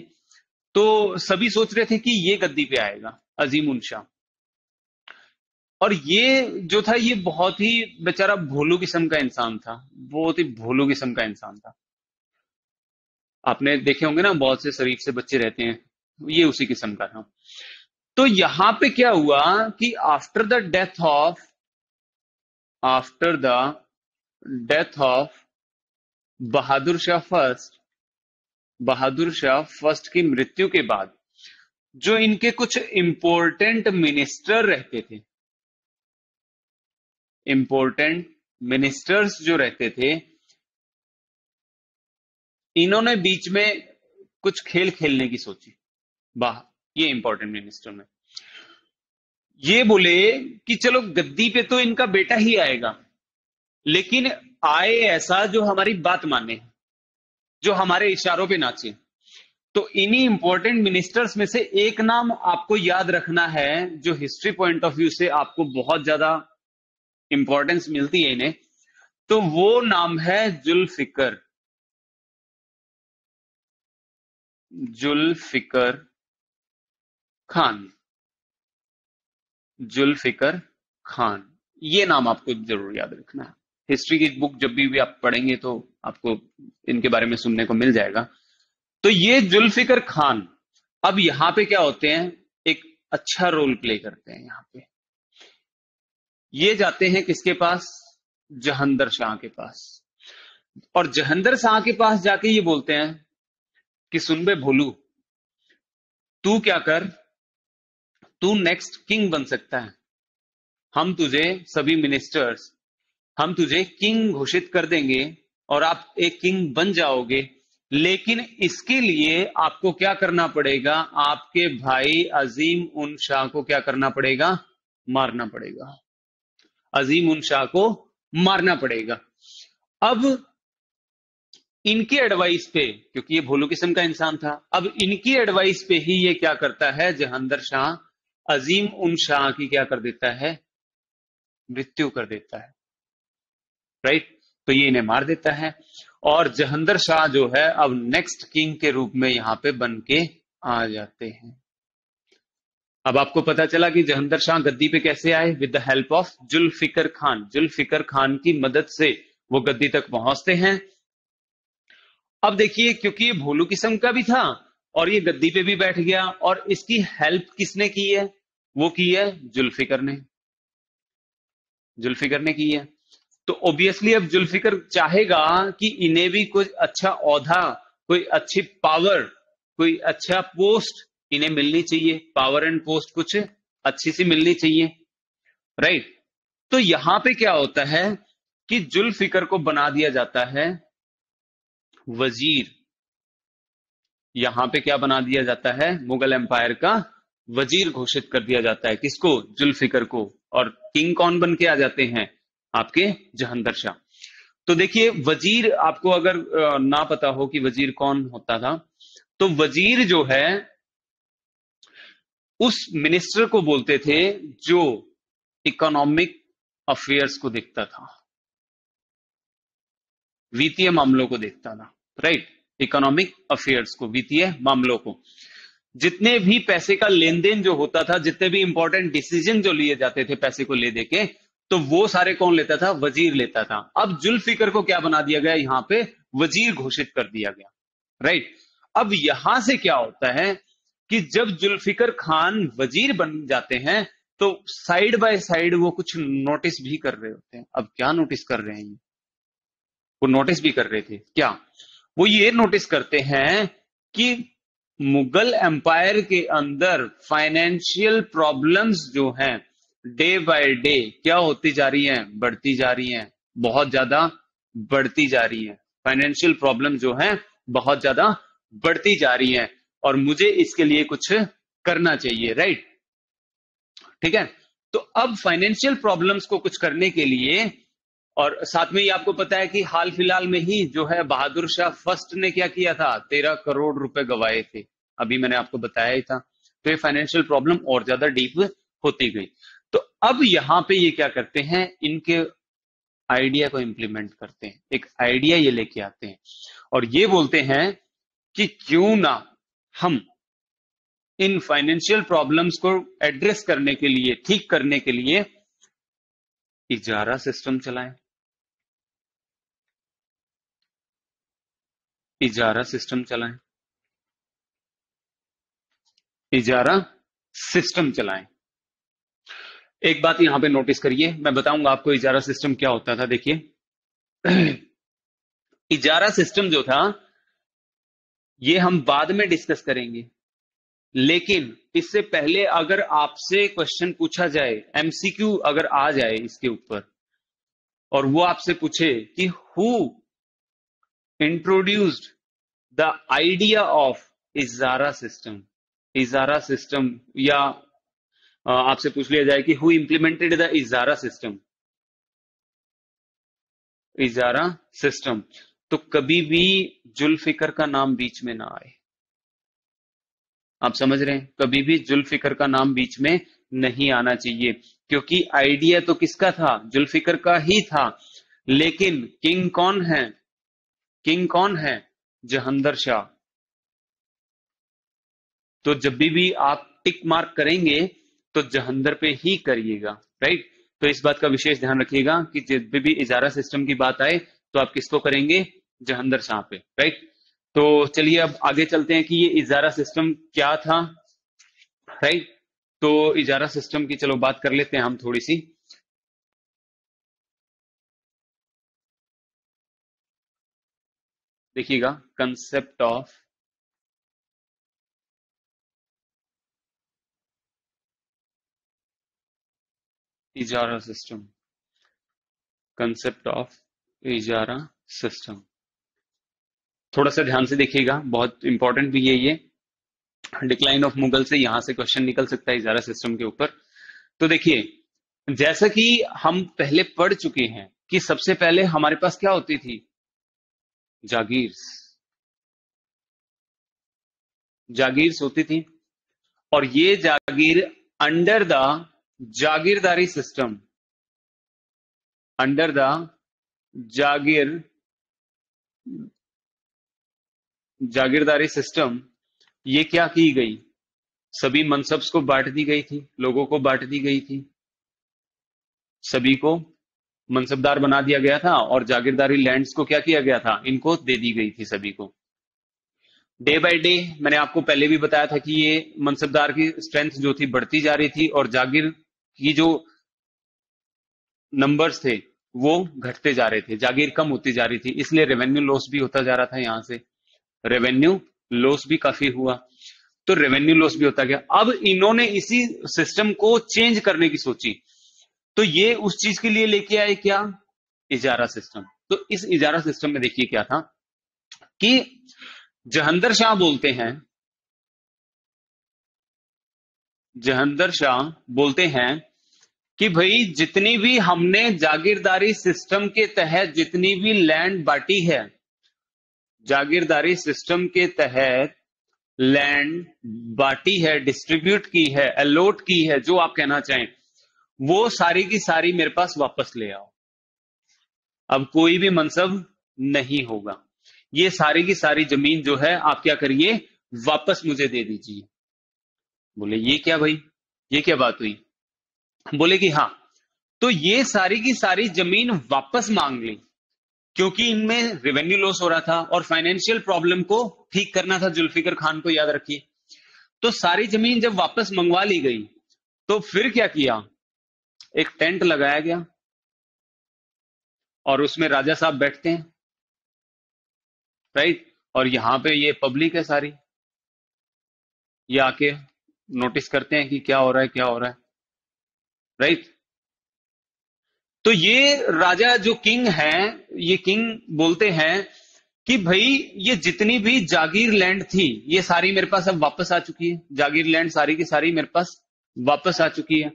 तो सभी सोच रहे थे कि ये गद्दी पे आएगा अजीम उन शाह। और ये जो था ये बहुत ही बेचारा भोलू किस्म का इंसान था, बहुत ही भोलू किस्म का इंसान था। आपने देखे होंगे ना बहुत से शरीफ से बच्चे रहते हैं, ये उसी किस्म का था। तो यहां पे क्या हुआ कि after the death of Bahadur Shah first की मृत्यु के बाद जो इनके कुछ इंपॉर्टेंट मिनिस्टर रहते थे, इंपॉर्टेंट मिनिस्टर्स जो रहते थे, इन्होंने बीच में कुछ खेल खेलने की सोची। ये इंपॉर्टेंट मिनिस्टर में ये बोले कि चलो गद्दी पे तो इनका बेटा ही आएगा, लेकिन आए ऐसा जो हमारी बात माने, जो हमारे इशारों पे नाचे। तो इन्हीं इंपॉर्टेंट मिनिस्टर्स में से एक नाम आपको याद रखना है, जो हिस्ट्री पॉइंट ऑफ व्यू से आपको बहुत ज्यादा इंपॉर्टेंस मिलती है इन्हें। तो वो नाम है जुल्फिकर, जुल्फिकर खान, जुल्फिकर खान। ये नाम आपको जरूर याद रखना है। हिस्ट्री की बुक जब भी आप पढ़ेंगे तो आपको इनके बारे में सुनने को मिल जाएगा। तो ये जुल्फिकर खान अब यहां पे क्या होते हैं, एक अच्छा रोल प्ले करते हैं यहां पे। ये जाते हैं किसके पास, जहांदर शाह के पास। और जहांदर शाह के पास जाके ये बोलते हैं कि सुन बे भोलू, तू क्या कर, तू नेक्स्ट किंग बन सकता है। हम तुझे सभी मिनिस्टर्स, हम तुझे किंग घोषित कर देंगे और आप एक किंग बन जाओगे। लेकिन इसके लिए आपको क्या करना पड़ेगा, आपके भाई अजीम उन शाह को क्या करना पड़ेगा, मारना पड़ेगा। अजीम उन शाह को मारना पड़ेगा। अब इनकी एडवाइस पे, क्योंकि ये भोलू किस्म का इंसान था, अब इनकी एडवाइस पे ही ये क्या करता है, जहांदर शाह अजीम उन शाह की क्या कर देता है, मृत्यु कर देता है, राइट। तो ये इन्हें मार देता है और जहांदर शाह जो है अब नेक्स्ट किंग के रूप में यहां पे बन के आ जाते हैं। अब आपको पता चला कि जहांदर शाह गद्दी पे कैसे आए, with the help of Zulfikar Khan. Zulfikar Khan की मदद से वो गद्दी तक पहुंचते हैं। अब देखिए, क्योंकि ये भोलू किस्म का भी था और ये गद्दी पे भी बैठ गया, और इसकी हेल्प किसने की है, वो की है जुल्फिकर ने। जुल्फिकर ने की है। तो ऑब्वियसली अब जुल्फिकर चाहेगा कि इन्हें भी कोई अच्छा औहदा, कोई अच्छी पावर, कोई अच्छा पोस्ट इन्हें मिलनी चाहिए, पावर एंड पोस्ट कुछ अच्छी सी मिलनी चाहिए, राइट। तो यहां पे क्या होता है कि जुल्फिकर को बना दिया जाता है वजीर। यहां पे क्या बना दिया जाता है, मुगल एम्पायर का वजीर घोषित कर दिया जाता है। किसको, जुल्फिकर को। और किंग कौन बन के आ जाते हैं, आपके जहांदर शाह। तो देखिए वजीर, आपको अगर ना पता हो कि वजीर कौन होता था, तो वजीर जो है उस मिनिस्टर को बोलते थे जो इकोनॉमिक अफेयर्स को देखता था, वित्तीय मामलों को देखता था, राइट। इकोनॉमिक अफेयर्स को, वित्तीय मामलों को, जितने भी पैसे का लेन देन जो होता था, जितने भी इंपॉर्टेंट डिसीजन जो लिए जाते थे पैसे को ले देके, तो वो सारे कौन लेता था, वजीर लेता था। अब जुल्फिकर को क्या बना दिया गया, यहां पे वजीर घोषित कर दिया गया, राइट। अब यहां से क्या होता है कि जब जुल्फिकर खान वजीर बन जाते हैं, तो साइड बाय साइड वो कुछ नोटिस भी कर रहे होते हैं। अब क्या नोटिस कर रहे हैं, वो नोटिस भी कर रहे थे क्या, वो ये नोटिस करते हैं कि मुगल एम्पायर के अंदर फाइनेंशियल प्रॉब्लम्स जो हैं डे बाय डे क्या होती जा रही हैं, बढ़ती जा रही हैं, बहुत ज्यादा बढ़ती जा रही हैं। फाइनेंशियल प्रॉब्लम जो है बहुत ज्यादा बढ़ती जा रही हैं, और मुझे इसके लिए कुछ करना चाहिए, राइट। ठीक है। तो अब फाइनेंशियल प्रॉब्लम्स को कुछ करने के लिए, और साथ में ही आपको पता है कि हाल फिलहाल में ही जो है बहादुर शाह फर्स्ट ने क्या किया था, 13 करोड़ रुपए गवाए थे, अभी मैंने आपको बताया ही था। तो ये फाइनेंशियल प्रॉब्लम और ज्यादा डीप होती गई। तो अब यहां पे ये क्या करते हैं, इनके आइडिया को इंप्लीमेंट करते हैं, एक आइडिया ये लेके आते हैं, और ये बोलते हैं कि क्यों ना हम इन फाइनेंशियल प्रॉब्लम्स को एड्रेस करने के लिए, ठीक करने के लिए इजारा सिस्टम चलाएं। इजारा सिस्टम चलाएं, इजारा सिस्टम चलाएं। एक बात यहां पे नोटिस करिए, मैं बताऊंगा आपको इजारा सिस्टम क्या होता था। देखिए इजारा सिस्टम जो था ये हम बाद में डिस्कस करेंगे, लेकिन इससे पहले अगर आपसे क्वेश्चन पूछा जाए, एमसीक्यू अगर आ जाए इसके ऊपर, और वो आपसे पूछे कि who introduced the idea of इजारा सिस्टम, इजारा सिस्टम, या आपसे पूछ लिया जाए कि हु इंप्लीमेंटेड द इजारा सिस्टम, इजारा सिस्टम, तो कभी भी जुल्फिकर का नाम बीच में ना आए। आप समझ रहे हैं, कभी भी जुल्फिकर का नाम बीच में नहीं आना चाहिए, क्योंकि आइडिया तो किसका था, जुल्फिकर का ही था। लेकिन किंग कौन है, किंग कौन है, जहांदर शाह। तो जब भी आप टिक मार्क करेंगे तो जहांदर पे ही करिएगा, राइट। तो इस बात का विशेष ध्यान रखिएगा कि जब भी इजारा सिस्टम की बात आए तो आप किसको करेंगे, जहांदर शाह पे, राइट। तो चलिए अब आगे चलते हैं कि ये इजारा सिस्टम क्या था, राइट। तो इजारा सिस्टम की चलो बात कर लेते हैं हम थोड़ी सी। देखिएगा कंसेप्ट ऑफ इजारा सिस्टम, कंसेप्ट ऑफ इजारा सिस्टम, थोड़ा सा ध्यान से देखिएगा, बहुत इंपॉर्टेंट भी है ये। डिक्लाइन ऑफ मुगल से यहां से क्वेश्चन निकल सकता है इजारा सिस्टम के ऊपर। तो देखिए जैसा कि हम पहले पढ़ चुके हैं कि सबसे पहले हमारे पास क्या होती थी, जागीर, जागीर्स होती थी, और ये जागीर अंडर द जागीरदारी सिस्टम, अंडर द जागीर जागीरदारी सिस्टम ये क्या की गई, सभी मनसब्स को बांट दी गई थी, लोगों को बांट दी गई थी, सभी को मनसबदार बना दिया गया था, और जागीरदारी लैंड्स को क्या किया गया था, इनको दे दी गई थी सभी को। डे बाय डे मैंने आपको पहले भी बताया था कि ये मनसबदार की स्ट्रेंथ जो थी बढ़ती जा रही थी, और जागीर की जो नंबर्स थे वो घटते जा रहे थे, जागीर कम होती जा रही थी, इसलिए रेवेन्यू लॉस भी होता जा रहा था। यहां से रेवेन्यू लॉस भी काफी हुआ, तो रेवेन्यू लॉस भी होता गया। अब इन्होंने इसी सिस्टम को चेंज करने की सोची, तो ये उस चीज के लिए लेके आए क्या, इजारा सिस्टम। तो इस इजारा सिस्टम में देखिए क्या था कि जहंदर शाह बोलते हैं, जहंदर शाह बोलते हैं कि भाई जितनी भी हमने जागीरदारी सिस्टम के तहत जितनी भी लैंड बांटी है, जागीरदारी सिस्टम के तहत लैंड बांटी है, डिस्ट्रीब्यूट की है, अलॉट की है, जो आप कहना चाहें, वो सारी की सारी मेरे पास वापस ले आओ। अब कोई भी मनसब नहीं होगा, ये सारी की सारी जमीन जो है आप क्या करिए, वापस मुझे दे दीजिए। बोले ये क्या भाई, ये क्या बात हुई? बोले कि हाँ, तो ये सारी की सारी जमीन वापस मांग ली, क्योंकि इनमें रेवेन्यू लॉस हो रहा था और फाइनेंशियल प्रॉब्लम को ठीक करना था जुल्फिकर खान को, याद रखिए। तो सारी जमीन जब वापस मंगवा ली गई, तो फिर क्या किया, एक टेंट लगाया गया और उसमें राजा साहब बैठते हैं, राइट, और यहां पे ये पब्लिक है सारी, ये आके नोटिस करते हैं कि क्या हो रहा है, क्या हो रहा है, राइट। तो ये राजा जो किंग है, ये किंग बोलते हैं कि भाई ये जितनी भी जागीर लैंड थी ये सारी मेरे पास अब वापस आ चुकी है, जागीर लैंड सारी की सारी मेरे पास वापस आ चुकी है।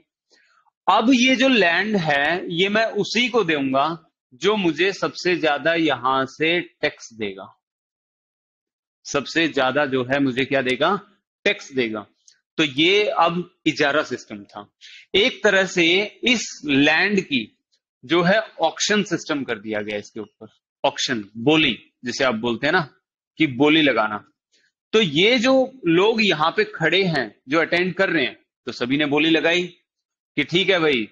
अब ये जो लैंड है ये मैं उसी को दूंगा जो मुझे सबसे ज्यादा यहां से टैक्स देगा, सबसे ज्यादा जो है मुझे क्या देगा, टैक्स देगा। तो ये अब इजारा सिस्टम था, एक तरह से इस लैंड की जो है ऑक्शन सिस्टम कर दिया गया इसके ऊपर, ऑक्शन, बोली जिसे आप बोलते हैं ना, कि बोली लगाना। तो ये जो लोग यहां पे खड़े हैं जो अटेंड कर रहे हैं, तो सभी ने बोली लगाई कि ठीक है भाई,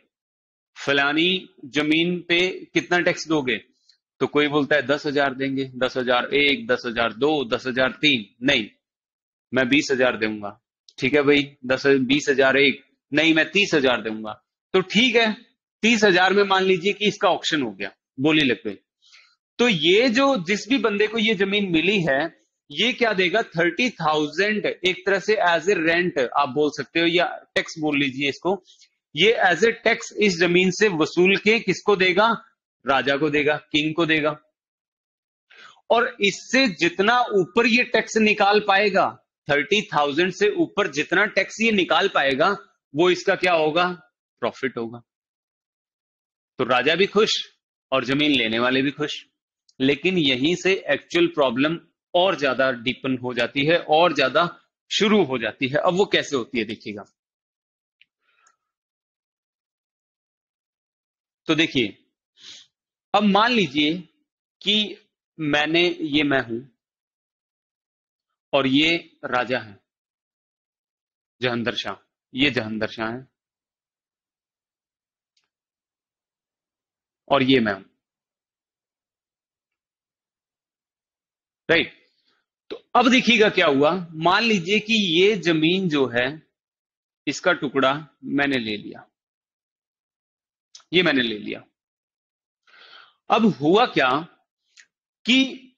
फलानी जमीन पे कितना टैक्स दोगे? तो कोई बोलता है 10,000 देंगे, 10,001, 10,002, 10,003, नहीं मैं 20,000 दूंगा। ठीक है भाई, 20,001, नहीं मैं 30,000 दूंगा। तो ठीक है, 30,000 में मान लीजिए कि इसका ऑक्शन हो गया, बोली लग गई। तो ये जो जिस भी बंदे को ये जमीन मिली है, ये क्या देगा, 30,000 एक तरह से एज ए रेंट आप बोल सकते हो, या टैक्स बोल लीजिए इसको, ये एज ए टैक्स इस जमीन से वसूल के किसको देगा, राजा को देगा, किंग को देगा। और इससे जितना ऊपर ये टैक्स निकाल पाएगा, 30,000 से ऊपर जितना टैक्स ये निकाल पाएगा, वो इसका क्या होगा, प्रॉफिट होगा। तो राजा भी खुश और जमीन लेने वाले भी खुश। लेकिन यहीं से एक्चुअल प्रॉब्लम और ज्यादा डीपन हो जाती है, और ज्यादा शुरू हो जाती है। अब वो कैसे होती है देखिएगा। तो देखिए, अब मान लीजिए कि मैं हूं और ये राजा है जहंदर शाह, ये जहंदर शाह है और ये मैं हूं, राइट। तो अब देखिएगा क्या हुआ, मान लीजिए कि ये जमीन जो है इसका टुकड़ा मैंने ले लिया, ये मैंने ले लिया। अब हुआ क्या कि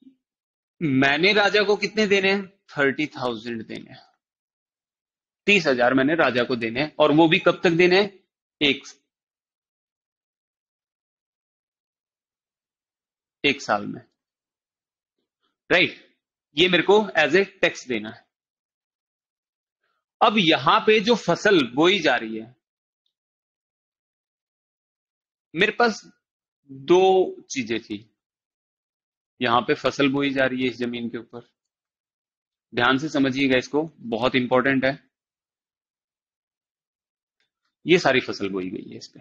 मैंने राजा को कितने देने हैं, 30,000 देने हैं, 30,000 मैंने राजा को देने हैं, और वो भी कब तक देने हैं, एक साल में, राइट। ये मेरे को एज ए टैक्स देना है। अब यहां पे जो फसल बोई जा रही है, मेरे पास दो चीजें थी। यहां पे फसल बोई जा रही है इस जमीन के ऊपर, ध्यान से समझिएगा इसको, बहुत इंपॉर्टेंट है। ये सारी फसल बोई गई है इस पे।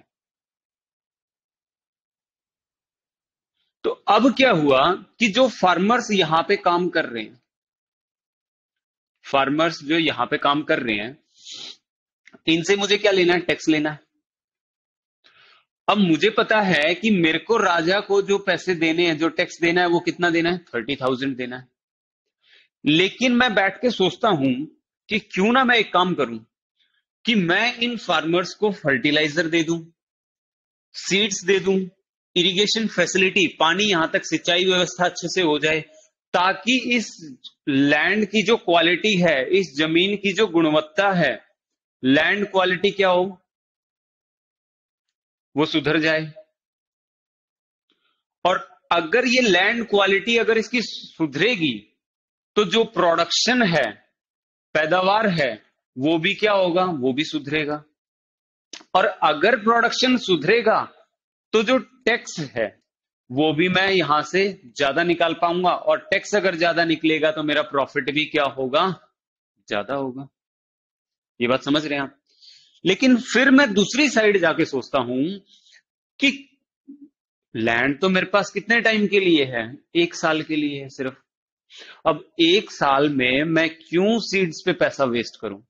तो अब क्या हुआ कि जो फार्मर्स यहां पे काम कर रहे हैं, फार्मर्स जो यहां पे काम कर रहे हैं, इनसे मुझे क्या लेना है, टैक्स लेना है। अब मुझे पता है कि मेरे को राजा को जो पैसे देने हैं, जो टैक्स देना है, वो कितना देना है, 30,000 देना है। लेकिन मैं बैठ के सोचता हूं कि क्यों ना मैं एक काम करूं कि मैं इन फार्मर्स को फर्टिलाइजर दे दूं, सीड्स दे दूं, इरिगेशन फैसिलिटी, पानी यहां तक सिंचाई व्यवस्था अच्छे से हो जाए, ताकि इस लैंड की जो क्वालिटी है, इस जमीन की जो गुणवत्ता है, लैंड क्वालिटी क्या हो, वो सुधर जाए। और अगर ये लैंड क्वालिटी अगर इसकी सुधरेगी तो जो प्रोडक्शन है, पैदावार है, वो भी क्या होगा, वो भी सुधरेगा। और अगर प्रोडक्शन सुधरेगा तो जो टैक्स है वो भी मैं यहां से ज्यादा निकाल पाऊंगा, और टैक्स अगर ज्यादा निकलेगा तो मेरा प्रॉफिट भी क्या होगा, ज्यादा होगा। ये बात समझ रहे हैं आप? लेकिन फिर मैं दूसरी साइड जाके सोचता हूं कि लैंड तो मेरे पास कितने टाइम के लिए है, 1 साल के लिए है सिर्फ। अब 1 साल में मैं क्यों सीड्स पे पैसा वेस्ट करूं,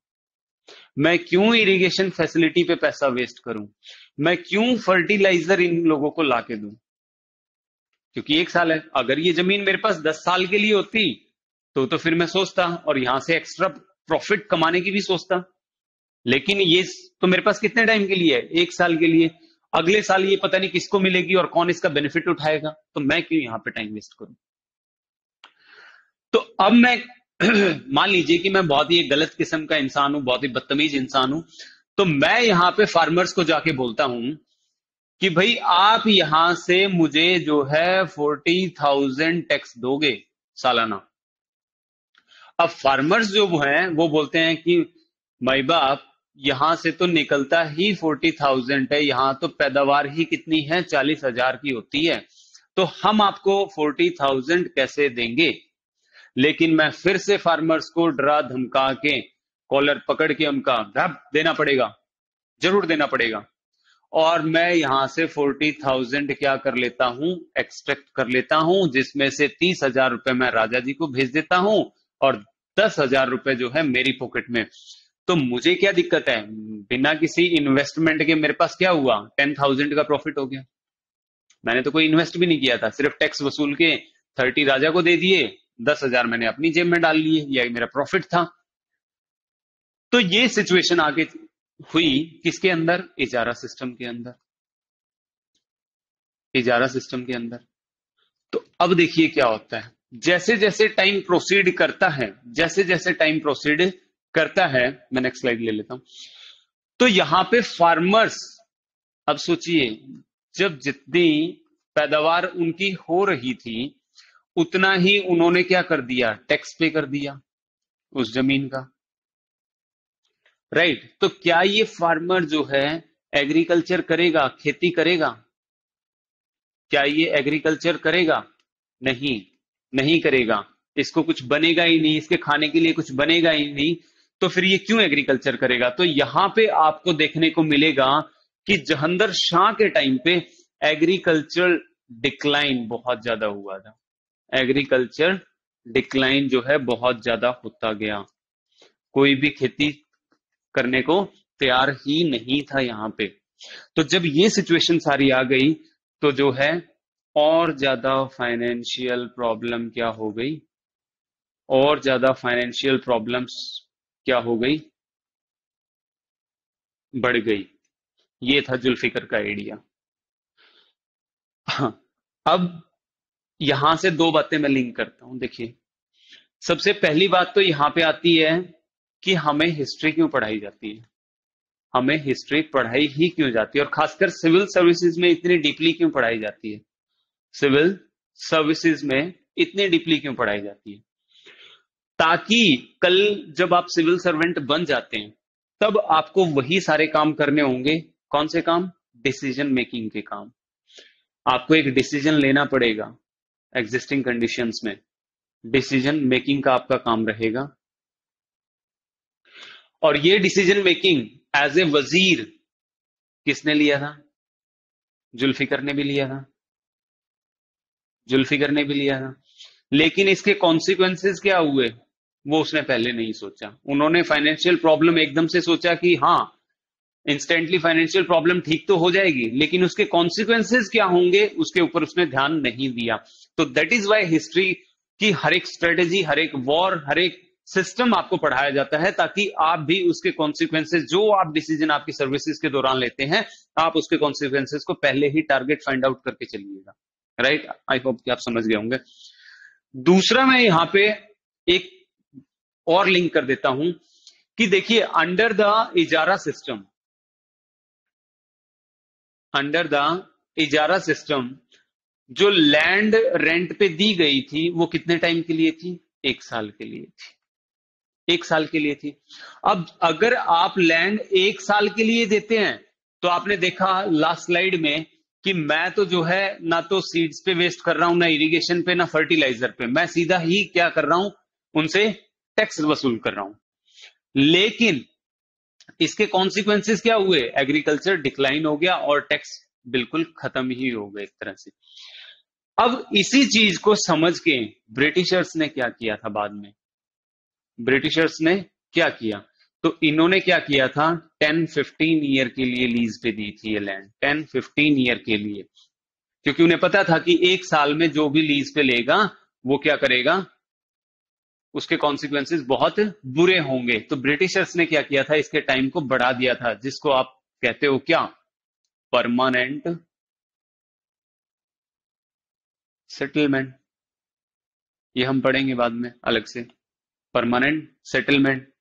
मैं क्यों इरिगेशन फैसिलिटी पे पैसा वेस्ट करूं, मैं क्यों फर्टिलाइजर इन लोगों को लाके दूं? क्योंकि 1 साल है। अगर ये जमीन मेरे पास 10 साल के लिए होती तो फिर मैं सोचता और यहां से एक्स्ट्रा प्रॉफिट कमाने की भी सोचता। लेकिन ये तो मेरे पास कितने टाइम के लिए है, 1 साल के लिए। अगले साल ये पता नहीं किसको मिलेगी और कौन इसका बेनिफिट उठाएगा, तो मैं क्यों यहां पे टाइम वेस्ट करूं? तो अब मैं मान लीजिए कि मैं बहुत ही एक गलत किस्म का इंसान हूं, बहुत ही बदतमीज इंसान हूं, तो मैं यहां पे फार्मर्स को जाके बोलता हूं कि भाई आप यहां से मुझे जो है 40,000 टैक्स दोगे सालाना। अब फार्मर्स जो हैं वो बोलते हैं कि भाई बाप, यहां से तो निकलता ही 40,000 है, यहां तो पैदावार ही कितनी है, 40,000 की होती है, तो हम आपको 40,000 कैसे देंगे? लेकिन मैं फिर से फार्मर्स को डरा धमका के, कॉलर पकड़ के उनका देना पड़ेगा, जरूर देना पड़ेगा। और मैं यहां से 40,000 क्या कर लेता हूं, एक्सट्रैक्ट कर लेता हूं, जिसमें से 30,000 रुपए मैं राजा जी को भेज देता हूं और 10,000 रुपए जो है मेरी पॉकेट में। तो मुझे क्या दिक्कत है, बिना किसी इन्वेस्टमेंट के मेरे पास क्या हुआ, 10,000 का प्रॉफिट हो गया। मैंने तो कोई इन्वेस्ट भी नहीं किया था, सिर्फ टैक्स वसूल के 30 राजा को दे दिए, 10,000 मैंने अपनी जेब में डाल लिए, यही मेरा प्रॉफिट था। तो ये सिचुएशन आगे हुई किसके अंदर, इजारा सिस्टम के अंदर, इजारा सिस्टम के अंदर। तो अब देखिए क्या होता है, जैसे जैसे टाइम प्रोसीड करता है, जैसे जैसे टाइम प्रोसीड करता है, मैं नेक्स्ट स्लाइड ले लेता हूं। तो यहां पे फार्मर्स, अब सोचिए, जब जितनी पैदावार उनकी हो रही थी उतना ही उन्होंने क्या कर दिया, टैक्स पे कर दिया उस जमीन का, राइट? तो क्या ये फार्मर जो है एग्रीकल्चर करेगा, खेती करेगा? क्या ये एग्रीकल्चर करेगा? नहीं, नहीं करेगा। इसको कुछ बनेगा ही नहीं, इसके खाने के लिए कुछ बनेगा ही नहीं, तो फिर ये क्यों एग्रीकल्चर करेगा? तो यहां पे आपको देखने को मिलेगा कि जहंदर शाह के टाइम पे एग्रीकल्चर डिक्लाइन बहुत ज्यादा हुआ था, एग्रीकल्चर डिक्लाइन जो है बहुत ज्यादा होता गया, कोई भी खेती करने को तैयार ही नहीं था यहां पे। तो जब ये सिचुएशन सारी आ गई तो जो है और ज्यादा फाइनेंशियल प्रॉब्लम क्या हो गई, और ज्यादा फाइनेंशियल प्रॉब्लम्स क्या हो गई, बढ़ गई। ये था जुल्फिकर का आइडिया। हाँ, अब यहां से दो बातें मैं लिंक करता हूं। देखिए, सबसे पहली बात तो यहां पे आती है कि हमें हिस्ट्री क्यों पढ़ाई जाती है, हमें हिस्ट्री पढ़ाई ही क्यों जाती है, और खासकर सिविल सर्विसेज में इतनी डीपली क्यों पढ़ाई जाती है, सिविल सर्विसेज में इतनी डीपली क्यों पढ़ाई जाती है? ताकि कल जब आप सिविल सर्वेंट बन जाते हैं तब आपको वही सारे काम करने होंगे। कौन से काम? डिसीजन मेकिंग के काम। आपको एक डिसीजन लेना पड़ेगा एग्जिस्टिंग कंडीशंस में, डिसीजन मेकिंग का आपका काम रहेगा। और ये डिसीजन मेकिंग एज ए वजीर किसने लिया था? जुल्फिकर ने भी लिया था, जुल्फिकर ने भी लिया था। लेकिन इसके कॉन्सिक्वेंसेस क्या हुए वो उसने पहले नहीं सोचा। उन्होंने फाइनेंशियल प्रॉब्लम एकदम से सोचा कि हाँ इंस्टेंटली फाइनेंशियल प्रॉब्लम ठीक तो हो जाएगी, लेकिन उसके कॉन्सिक्वेंसेस क्या होंगे उसके ऊपर उसने ध्यान नहीं दिया। तो दैट इज वाई हिस्ट्री की हर एक स्ट्रेटेजी, हर एक वॉर, हर एक सिस्टम आपको पढ़ाया जाता है ताकि आप भी उसके कॉन्सिक्वेंसेस, जो आप डिसीजन आपकी सर्विसेज के दौरान लेते हैं, आप उसके कॉन्सिक्वेंसेस को पहले ही टारगेट फाइंड आउट करके चलिएगा। राइट, आई होप कि आप समझ गए होंगे। दूसरा मैं यहां पे एक और लिंक कर देता हूं कि देखिए, अंडर द इजारा सिस्टम, अंडर द इजारा सिस्टम जो लैंड रेंट पे दी गई थी वो कितने टाइम के लिए थी? 1 साल के लिए थी। 1 साल के लिए थी। अब अगर आप लैंड 1 साल के लिए देते हैं तो आपने देखा लास्ट स्लाइड में कि मैं तो जो है ना तो सीड्स पे वेस्ट कर रहा हूं, ना इरिगेशन पे, ना फर्टिलाइजर पे, मैं सीधा ही क्या कर रहा हूं, उनसे टैक्स वसूल कर रहा हूं। लेकिन इसके कॉन्सिक्वेंसेस क्या हुए? एग्रीकल्चर डिक्लाइन हो गया और टैक्स बिल्कुल खत्म ही हो गए एक तरह से। अब इसी चीज को समझ के ब्रिटिशर्स ने क्या किया था बाद में? ब्रिटिशर्स ने क्या किया? तो इन्होंने क्या किया था, 10-15 ईयर के लिए लीज पे दी थी ये लैंड, 10-15 ईयर के लिए, क्योंकि उन्हें पता था कि 1 साल में जो भी लीज पे लेगा वो क्या करेगा, उसके कॉन्सिक्वेंसेस बहुत बुरे होंगे। तो ब्रिटिशर्स ने क्या किया था, इसके टाइम को बढ़ा दिया था, जिसको आप कहते हो क्या, परमानेंट सेटलमेंट। ये हम पढ़ेंगे बाद में अलग से, परमानेंट सेटलमेंट।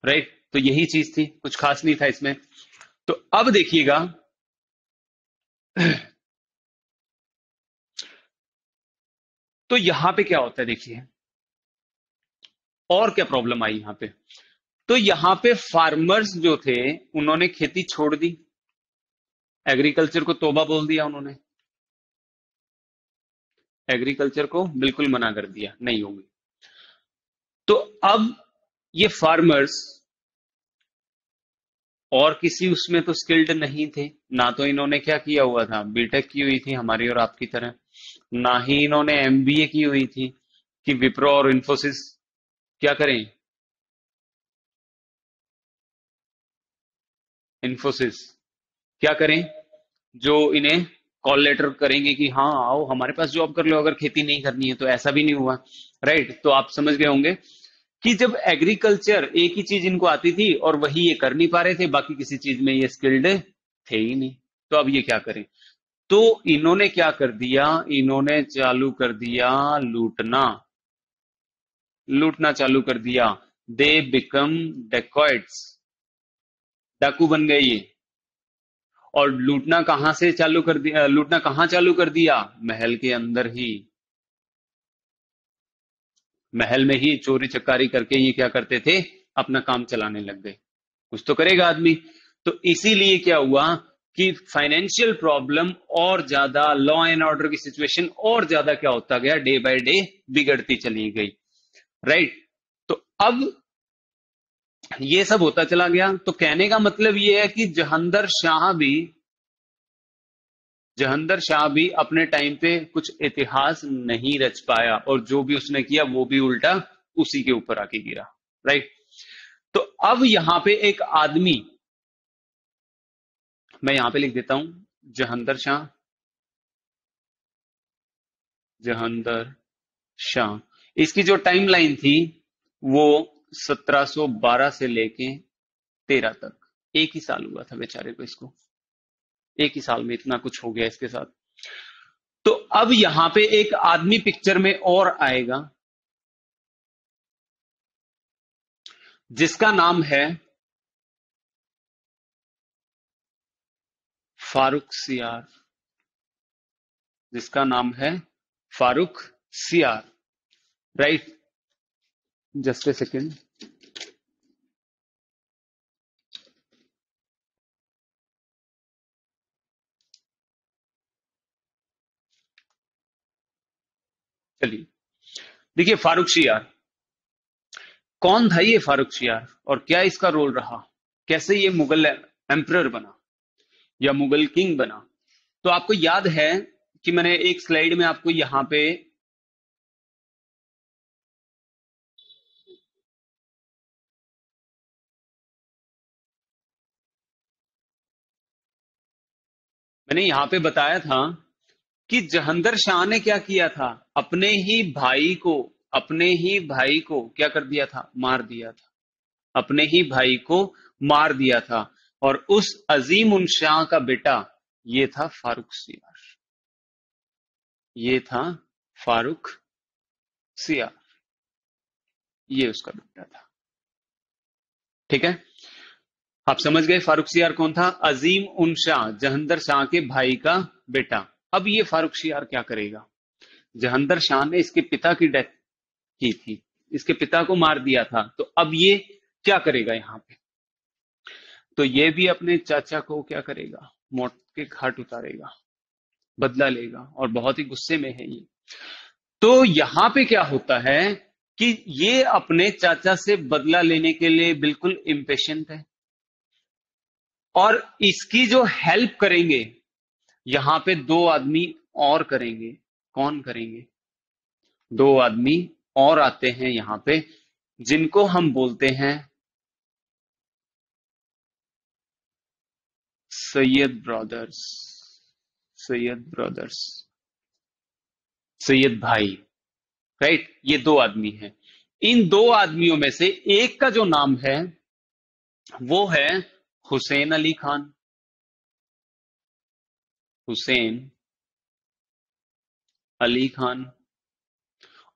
राइट, तो यही चीज थी, कुछ खास नहीं था इसमें। तो अब देखिएगा, तो यहां पे क्या होता है, देखिए और क्या प्रॉब्लम आई यहां पे। तो यहां पे फार्मर्स जो थे उन्होंने खेती छोड़ दी, एग्रीकल्चर को तोबा बोल दिया उन्होंने, एग्रीकल्चर को बिल्कुल मना कर दिया, नहीं होगी। तो अब ये फार्मर्स और किसी उसमें तो स्किल्ड नहीं थे, ना तो इन्होंने क्या किया हुआ था, बीटेक की हुई थी हमारी और आपकी तरह, ना ही इन्होंने एमबीए की हुई थी कि विप्रो और इन्फोसिस क्या करें, इन्फोसिस क्या करें, जो इन्हें कॉल लेटर करेंगे कि हाँ आओ हमारे पास जॉब कर लो अगर खेती नहीं करनी है। तो ऐसा भी नहीं हुआ। राइट, तो आप समझ गए होंगे कि जब एग्रीकल्चर एक ही चीज इनको आती थी और वही ये कर नहीं पा रहे थे, बाकी किसी चीज में ये स्किल्ड थे ही नहीं, तो अब ये क्या करें। तो इन्होंने क्या कर दिया, इन्होंने चालू कर दिया लूटना, लूटना चालू कर दिया। दे बिकम डेकॉइट्स, डाकू बन गए ये। और लूटना कहां से चालू कर दिया, लूटना कहां चालू कर दिया, महल के अंदर ही, महल में ही चोरी चकारी करके ये क्या करते थे, अपना काम चलाने लग गए। कुछ तो करेगा आदमी। तो इसीलिए क्या हुआ कि फाइनेंशियल प्रॉब्लम और ज्यादा, लॉ एंड ऑर्डर की सिचुएशन और ज्यादा क्या होता गया, डे बाय डे बिगड़ती चली गई। राइट, तो अब ये सब होता चला गया। तो कहने का मतलब ये है कि जहंदर शाह भी अपने टाइम पे कुछ इतिहास नहीं रच पाया, और जो भी उसने किया वो भी उल्टा उसी के ऊपर आके गिरा। राइट, तो अब यहां पे एक आदमी, मैं यहां पे लिख देता हूं, जहंदर शाह, जहंदर शाह। इसकी जो टाइमलाइन थी वो 1712 से लेके 13 तक, एक ही साल हुआ था बेचारे को, इसको एक ही साल में इतना कुछ हो गया इसके साथ। तो अब यहां पे एक आदमी पिक्चर में और आएगा जिसका नाम है फारूक सियार, जिसका नाम है फारूक सियार। Right, just a second. चलिए, देखिए फारूक सियार कौन था, ये फारूक सियार, और क्या इसका रोल रहा, कैसे ये मुगल एम्परर बना या मुगल किंग बना। तो आपको याद है कि मैंने एक स्लाइड में आपको यहां पे बताया था कि जहंदर शाह ने क्या किया था, अपने ही भाई को, अपने ही भाई को क्या कर दिया था? मार दिया था। अपने ही भाई को मार दिया था। और उस अजीम उन शाह का बेटा ये था फारूक सियार। ये था फारूक सियार, ये उसका बेटा था। ठीक है, आप समझ गए फारूक सियार कौन था? अजीम उन शाह, जहंदर शाह के भाई का बेटा। अब ये फारूक सियार क्या करेगा? जहंदर शाह ने इसके पिता की डेथ की थी, इसके पिता को मार दिया था, तो अब ये क्या करेगा यहां पे? तो ये भी अपने चाचा को क्या करेगा? मौत के घाट उतारेगा, बदला लेगा, और बहुत ही गुस्से में है ये। तो यहां पे क्या होता है कि ये अपने चाचा से बदला लेने के लिए बिल्कुल इम्पेशेंट है, और इसकी जो हेल्प करेंगे यहां पे दो आदमी और करेंगे। कौन करेंगे? दो आदमी और आते हैं यहां पे, जिनको हम बोलते हैं सैयद ब्रदर्स। सैयद ब्रदर्स, सैयद भाई, राइट? ये दो आदमी हैं। इन दो आदमियों में से एक का जो नाम है वो है हुसैन अली खान। हुसैन अली खान।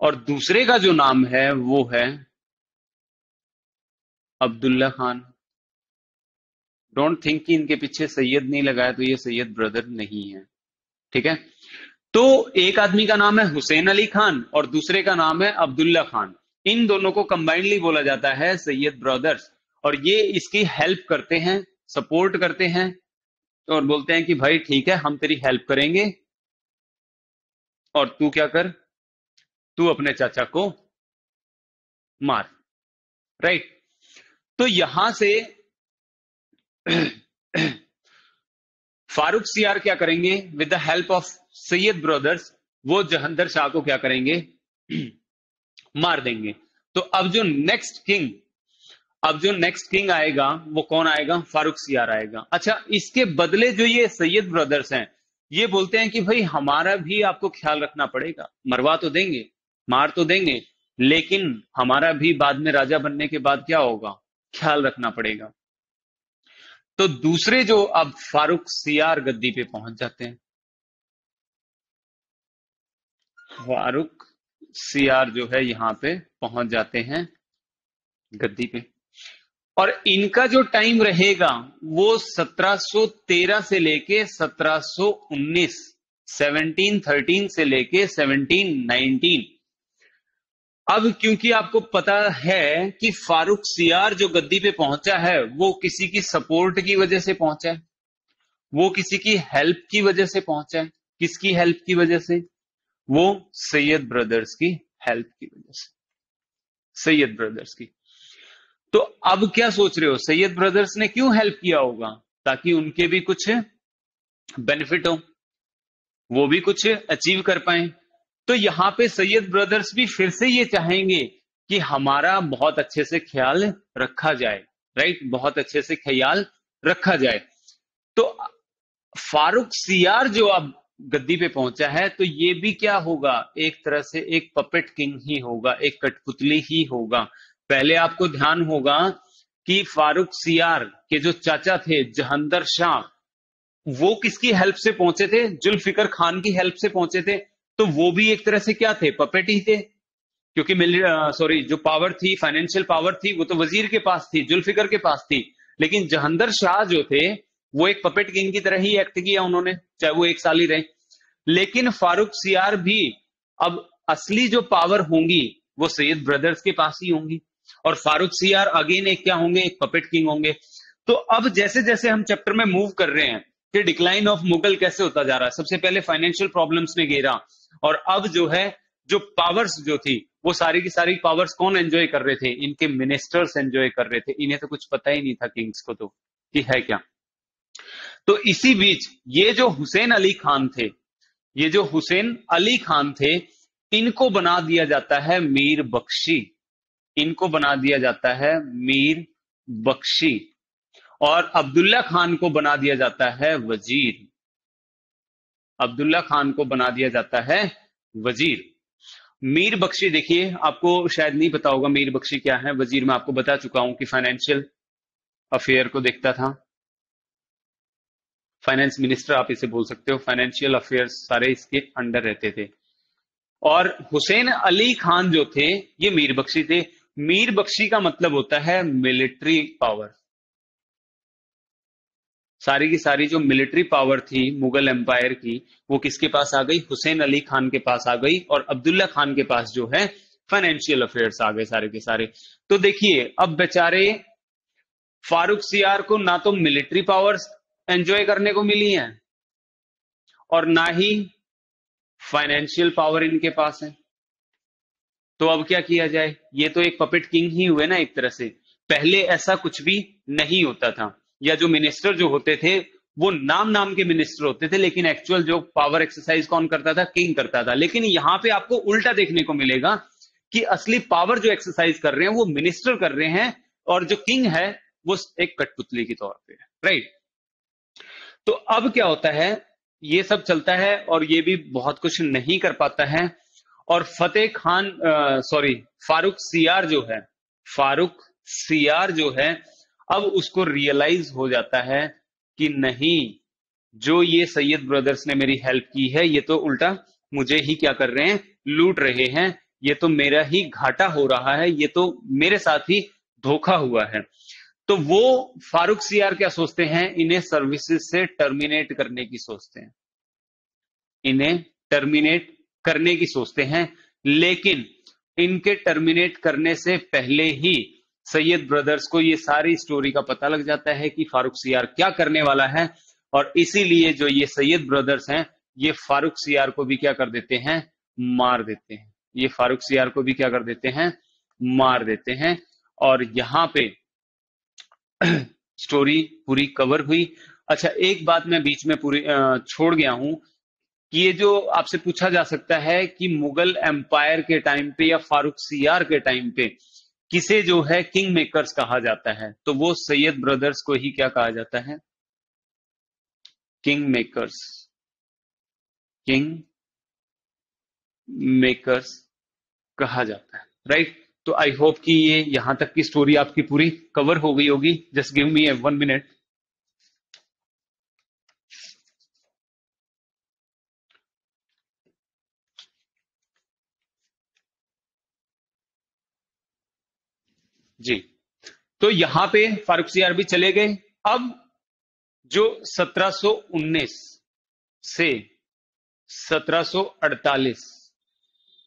और दूसरे का जो नाम है वो है अब्दुल्ला खान। डोंट थिंक कि इनके पीछे सैयद नहीं लगाया तो ये सैयद ब्रदर नहीं है। ठीक है, तो एक आदमी का नाम है हुसैन अली खान और दूसरे का नाम है अब्दुल्ला खान। इन दोनों को कंबाइंडली बोला जाता है सैयद ब्रदर्स, और ये इसकी हेल्प करते हैं, सपोर्ट करते हैं, और बोलते हैं कि भाई ठीक है, हम तेरी हेल्प करेंगे, और तू क्या कर, तू अपने चाचा को मार। राइट? तो यहां से फारूक सियार क्या करेंगे? With the help of Syed brothers, वो जहंदर शाह को क्या करेंगे? मार देंगे। तो अब जो नेक्स्ट किंग आएगा वो कौन आएगा? फारूक सियार आएगा। अच्छा, इसके बदले जो ये सैयद ब्रदर्स हैं, ये बोलते हैं कि भाई हमारा भी आपको ख्याल रखना पड़ेगा, मरवा तो देंगे, मार तो देंगे, लेकिन हमारा भी बाद में राजा बनने के बाद क्या होगा, ख्याल रखना पड़ेगा। तो दूसरे जो अब फारूक सियार गद्दी पे पहुंच जाते हैं। फारूक सियार जो है यहां पे पहुंच जाते हैं गद्दी पे, और इनका जो टाइम रहेगा वो 1713 से लेके 1719, 1713 से लेके 1719। अब क्योंकि आपको पता है कि फारूक सियार जो गद्दी पे पहुंचा है वो किसी की सपोर्ट की वजह से पहुंचा है, वो किसी की हेल्प की वजह से पहुंचा है। किसकी हेल्प की वजह से? वो सैयद ब्रदर्स की हेल्प की वजह से, सैयद ब्रदर्स की। तो अब क्या सोच रहे हो, सैयद ब्रदर्स ने क्यों हेल्प किया होगा? ताकि उनके भी कुछ बेनिफिट हो, वो भी कुछ अचीव कर पाए। तो यहां पे सैयद ब्रदर्स भी फिर से ये चाहेंगे कि हमारा बहुत अच्छे से ख्याल रखा जाए, राइट? बहुत अच्छे से ख्याल रखा जाए। तो फारूक सियार जो अब गद्दी पे पहुंचा है, तो ये भी क्या होगा, एक तरह से एक पपेट किंग ही होगा, एक कठपुतली ही होगा। पहले आपको ध्यान होगा कि फारूक सियार के जो चाचा थे जहंदर शाह, वो किसकी हेल्प से पहुंचे थे? जुल्फिकर खान की हेल्प से पहुंचे थे। तो वो भी एक तरह से क्या थे, पपेट ही थे, क्योंकि जो पावर थी, फाइनेंशियल पावर थी, वो तो वजीर के पास थी, जुल्फिकर के पास थी। लेकिन जहंदर शाह जो थे वो एक पपेट किंग की तरह ही एक्ट किया उन्होंने, चाहे वो एक साल ही रहे। लेकिन फारूक सियार भी अब असली जो पावर होंगी वो सैयद ब्रदर्स के पास ही होंगी, और फारूक सियार अगेन एक क्या होंगे, एक पपेट किंग होंगे। तो अब जैसे जैसे हम चैप्टर में मूव कर रहे हैं कि डिक्लाइन ऑफ मुगल कैसे होता जा रहा है, सबसे पहले फाइनेंशियल प्रॉब्लम्स ने घेरा, और अब जो है जो पावर्स जो थी वो सारी की सारी पावर्स कौन एंजॉय कर रहे थे? इनके मिनिस्टर्स एंजॉय कर रहे थे। इन्हें तो कुछ पता ही नहीं था किंग्स को तो कि है क्या। तो इसी बीच ये जो हुसैन अली खान थे, ये जो हुसैन अली खान थे, इनको बना दिया जाता है मीर बख्शी। इनको बना दिया जाता है मीर बख्शी, और अब्दुल्ला खान को बना दिया जाता है वजीर। अब्दुल्ला खान को बना दिया जाता है वजीर। मीर बख्शी, देखिए आपको शायद नहीं पता होगा मीर बख्शी क्या है। वजीर मैं आपको बता चुका हूं कि फाइनेंशियल अफेयर को देखता था, फाइनेंस मिनिस्टर आप इसे बोल सकते हो, फाइनेंशियल अफेयर्स सारे इसके अंडर रहते थे। और हुसैन अली खान जो थे ये मीर बख्शी थे। मीर बख्शी का मतलब होता है मिलिट्री पावर। सारी की सारी जो मिलिट्री पावर थी मुगल एम्पायर की, वो किसके पास आ गई? हुसैन अली खान के पास आ गई। और अब्दुल्ला खान के पास जो है फाइनेंशियल अफेयर्स आ गए सारे के सारे। तो देखिए अब बेचारे फारूक सियार को ना तो मिलिट्री पावर्स एंजॉय करने को मिली हैं और ना ही फाइनेंशियल पावर इनके पास है। तो अब क्या किया जाए? ये तो एक पपेट किंग ही हुए ना एक तरह से। पहले ऐसा कुछ भी नहीं होता था, या जो मिनिस्टर जो होते थे वो नाम नाम के मिनिस्टर होते थे, लेकिन एक्चुअल जो पावर एक्सरसाइज कौन करता था? किंग करता था। लेकिन यहां पे आपको उल्टा देखने को मिलेगा कि असली पावर जो एक्सरसाइज कर रहे हैं वो मिनिस्टर कर रहे हैं, और जो किंग है वो एक कठपुतली के तौर पे है। राइट। तो अब क्या होता है? ये सब चलता है और ये भी बहुत कुछ नहीं कर पाता है। और फतेह खान, सॉरी, फारूक सियार जो है, फारूक सियार जो है, अब उसको रियलाइज हो जाता है कि नहीं, जो ये सैयद ब्रदर्स ने मेरी हेल्प की है ये तो उल्टा मुझे ही क्या कर रहे हैं? लूट रहे हैं। ये तो मेरा ही घाटा हो रहा है, ये तो मेरे साथ ही धोखा हुआ है। तो वो फारूक सियार क्या सोचते हैं? इन्हें सर्विसेज से टर्मिनेट करने की सोचते हैं, इन्हें टर्मिनेट करने की सोचते हैं। लेकिन इनके टर्मिनेट करने से पहले ही सैयद ब्रदर्स को ये सारी स्टोरी का पता लग जाता है कि फारूक सियार क्या करने वाला है। और इसीलिए जो ये सैयद ब्रदर्स हैं ये फारूक सियार को भी क्या कर देते हैं? मार देते हैं। ये फारूक सियार को भी क्या कर देते हैं? मार देते हैं। और यहां पे स्टोरी पूरी कवर हुई। अच्छा, एक बात मैं बीच में पूरी छोड़ गया हूं कि ये जो आपसे पूछा जा सकता है कि मुगल एम्पायर के टाइम पे या फारूक सियार के टाइम पे किसे जो है किंग मेकर्स कहा जाता है, तो वो सैयद ब्रदर्स को ही क्या कहा जाता है? King makers. किंग मेकर्स कहा जाता है। राइट। तो आई होप कि ये यहां तक की स्टोरी आपकी पूरी कवर हो गई होगी। जस्ट गिव मी ए 1 मिनट। जी। तो यहां पे फारूक सियार भी चले गए। अब जो 1719 से 1748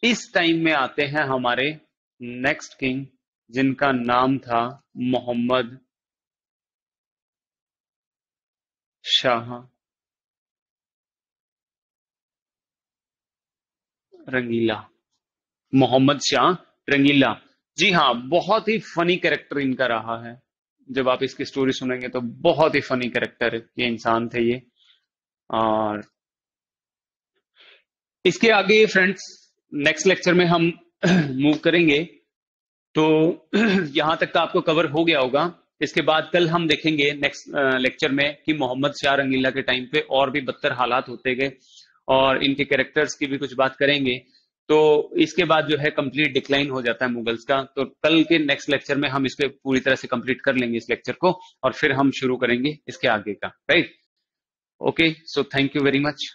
इस टाइम में आते हैं हमारे नेक्स्ट किंग, जिनका नाम था मोहम्मद शाह रंगीला। मोहम्मद शाह रंगीला। जी हाँ, बहुत ही फनी कैरेक्टर इनका रहा है। जब आप इसकी स्टोरी सुनेंगे तो बहुत ही फनी कैरेक्टर के इंसान थे ये। और इसके आगे फ्रेंड्स नेक्स्ट लेक्चर में हम मूव करेंगे। तो यहां तक का आपको कवर हो गया होगा। इसके बाद कल हम देखेंगे नेक्स्ट लेक्चर में कि मोहम्मद शाह रंगीला के टाइम पे और भी बदतर हालात होते गए, और इनके कैरेक्टर्स की भी कुछ बात करेंगे। तो इसके बाद जो है कंप्लीट डिक्लाइन हो जाता है मुगल्स का। तो कल के नेक्स्ट लेक्चर में हम इसको पूरी तरह से कंप्लीट कर लेंगे इस लेक्चर को, और फिर हम शुरू करेंगे इसके आगे का। Right. Okay, so thank you very much.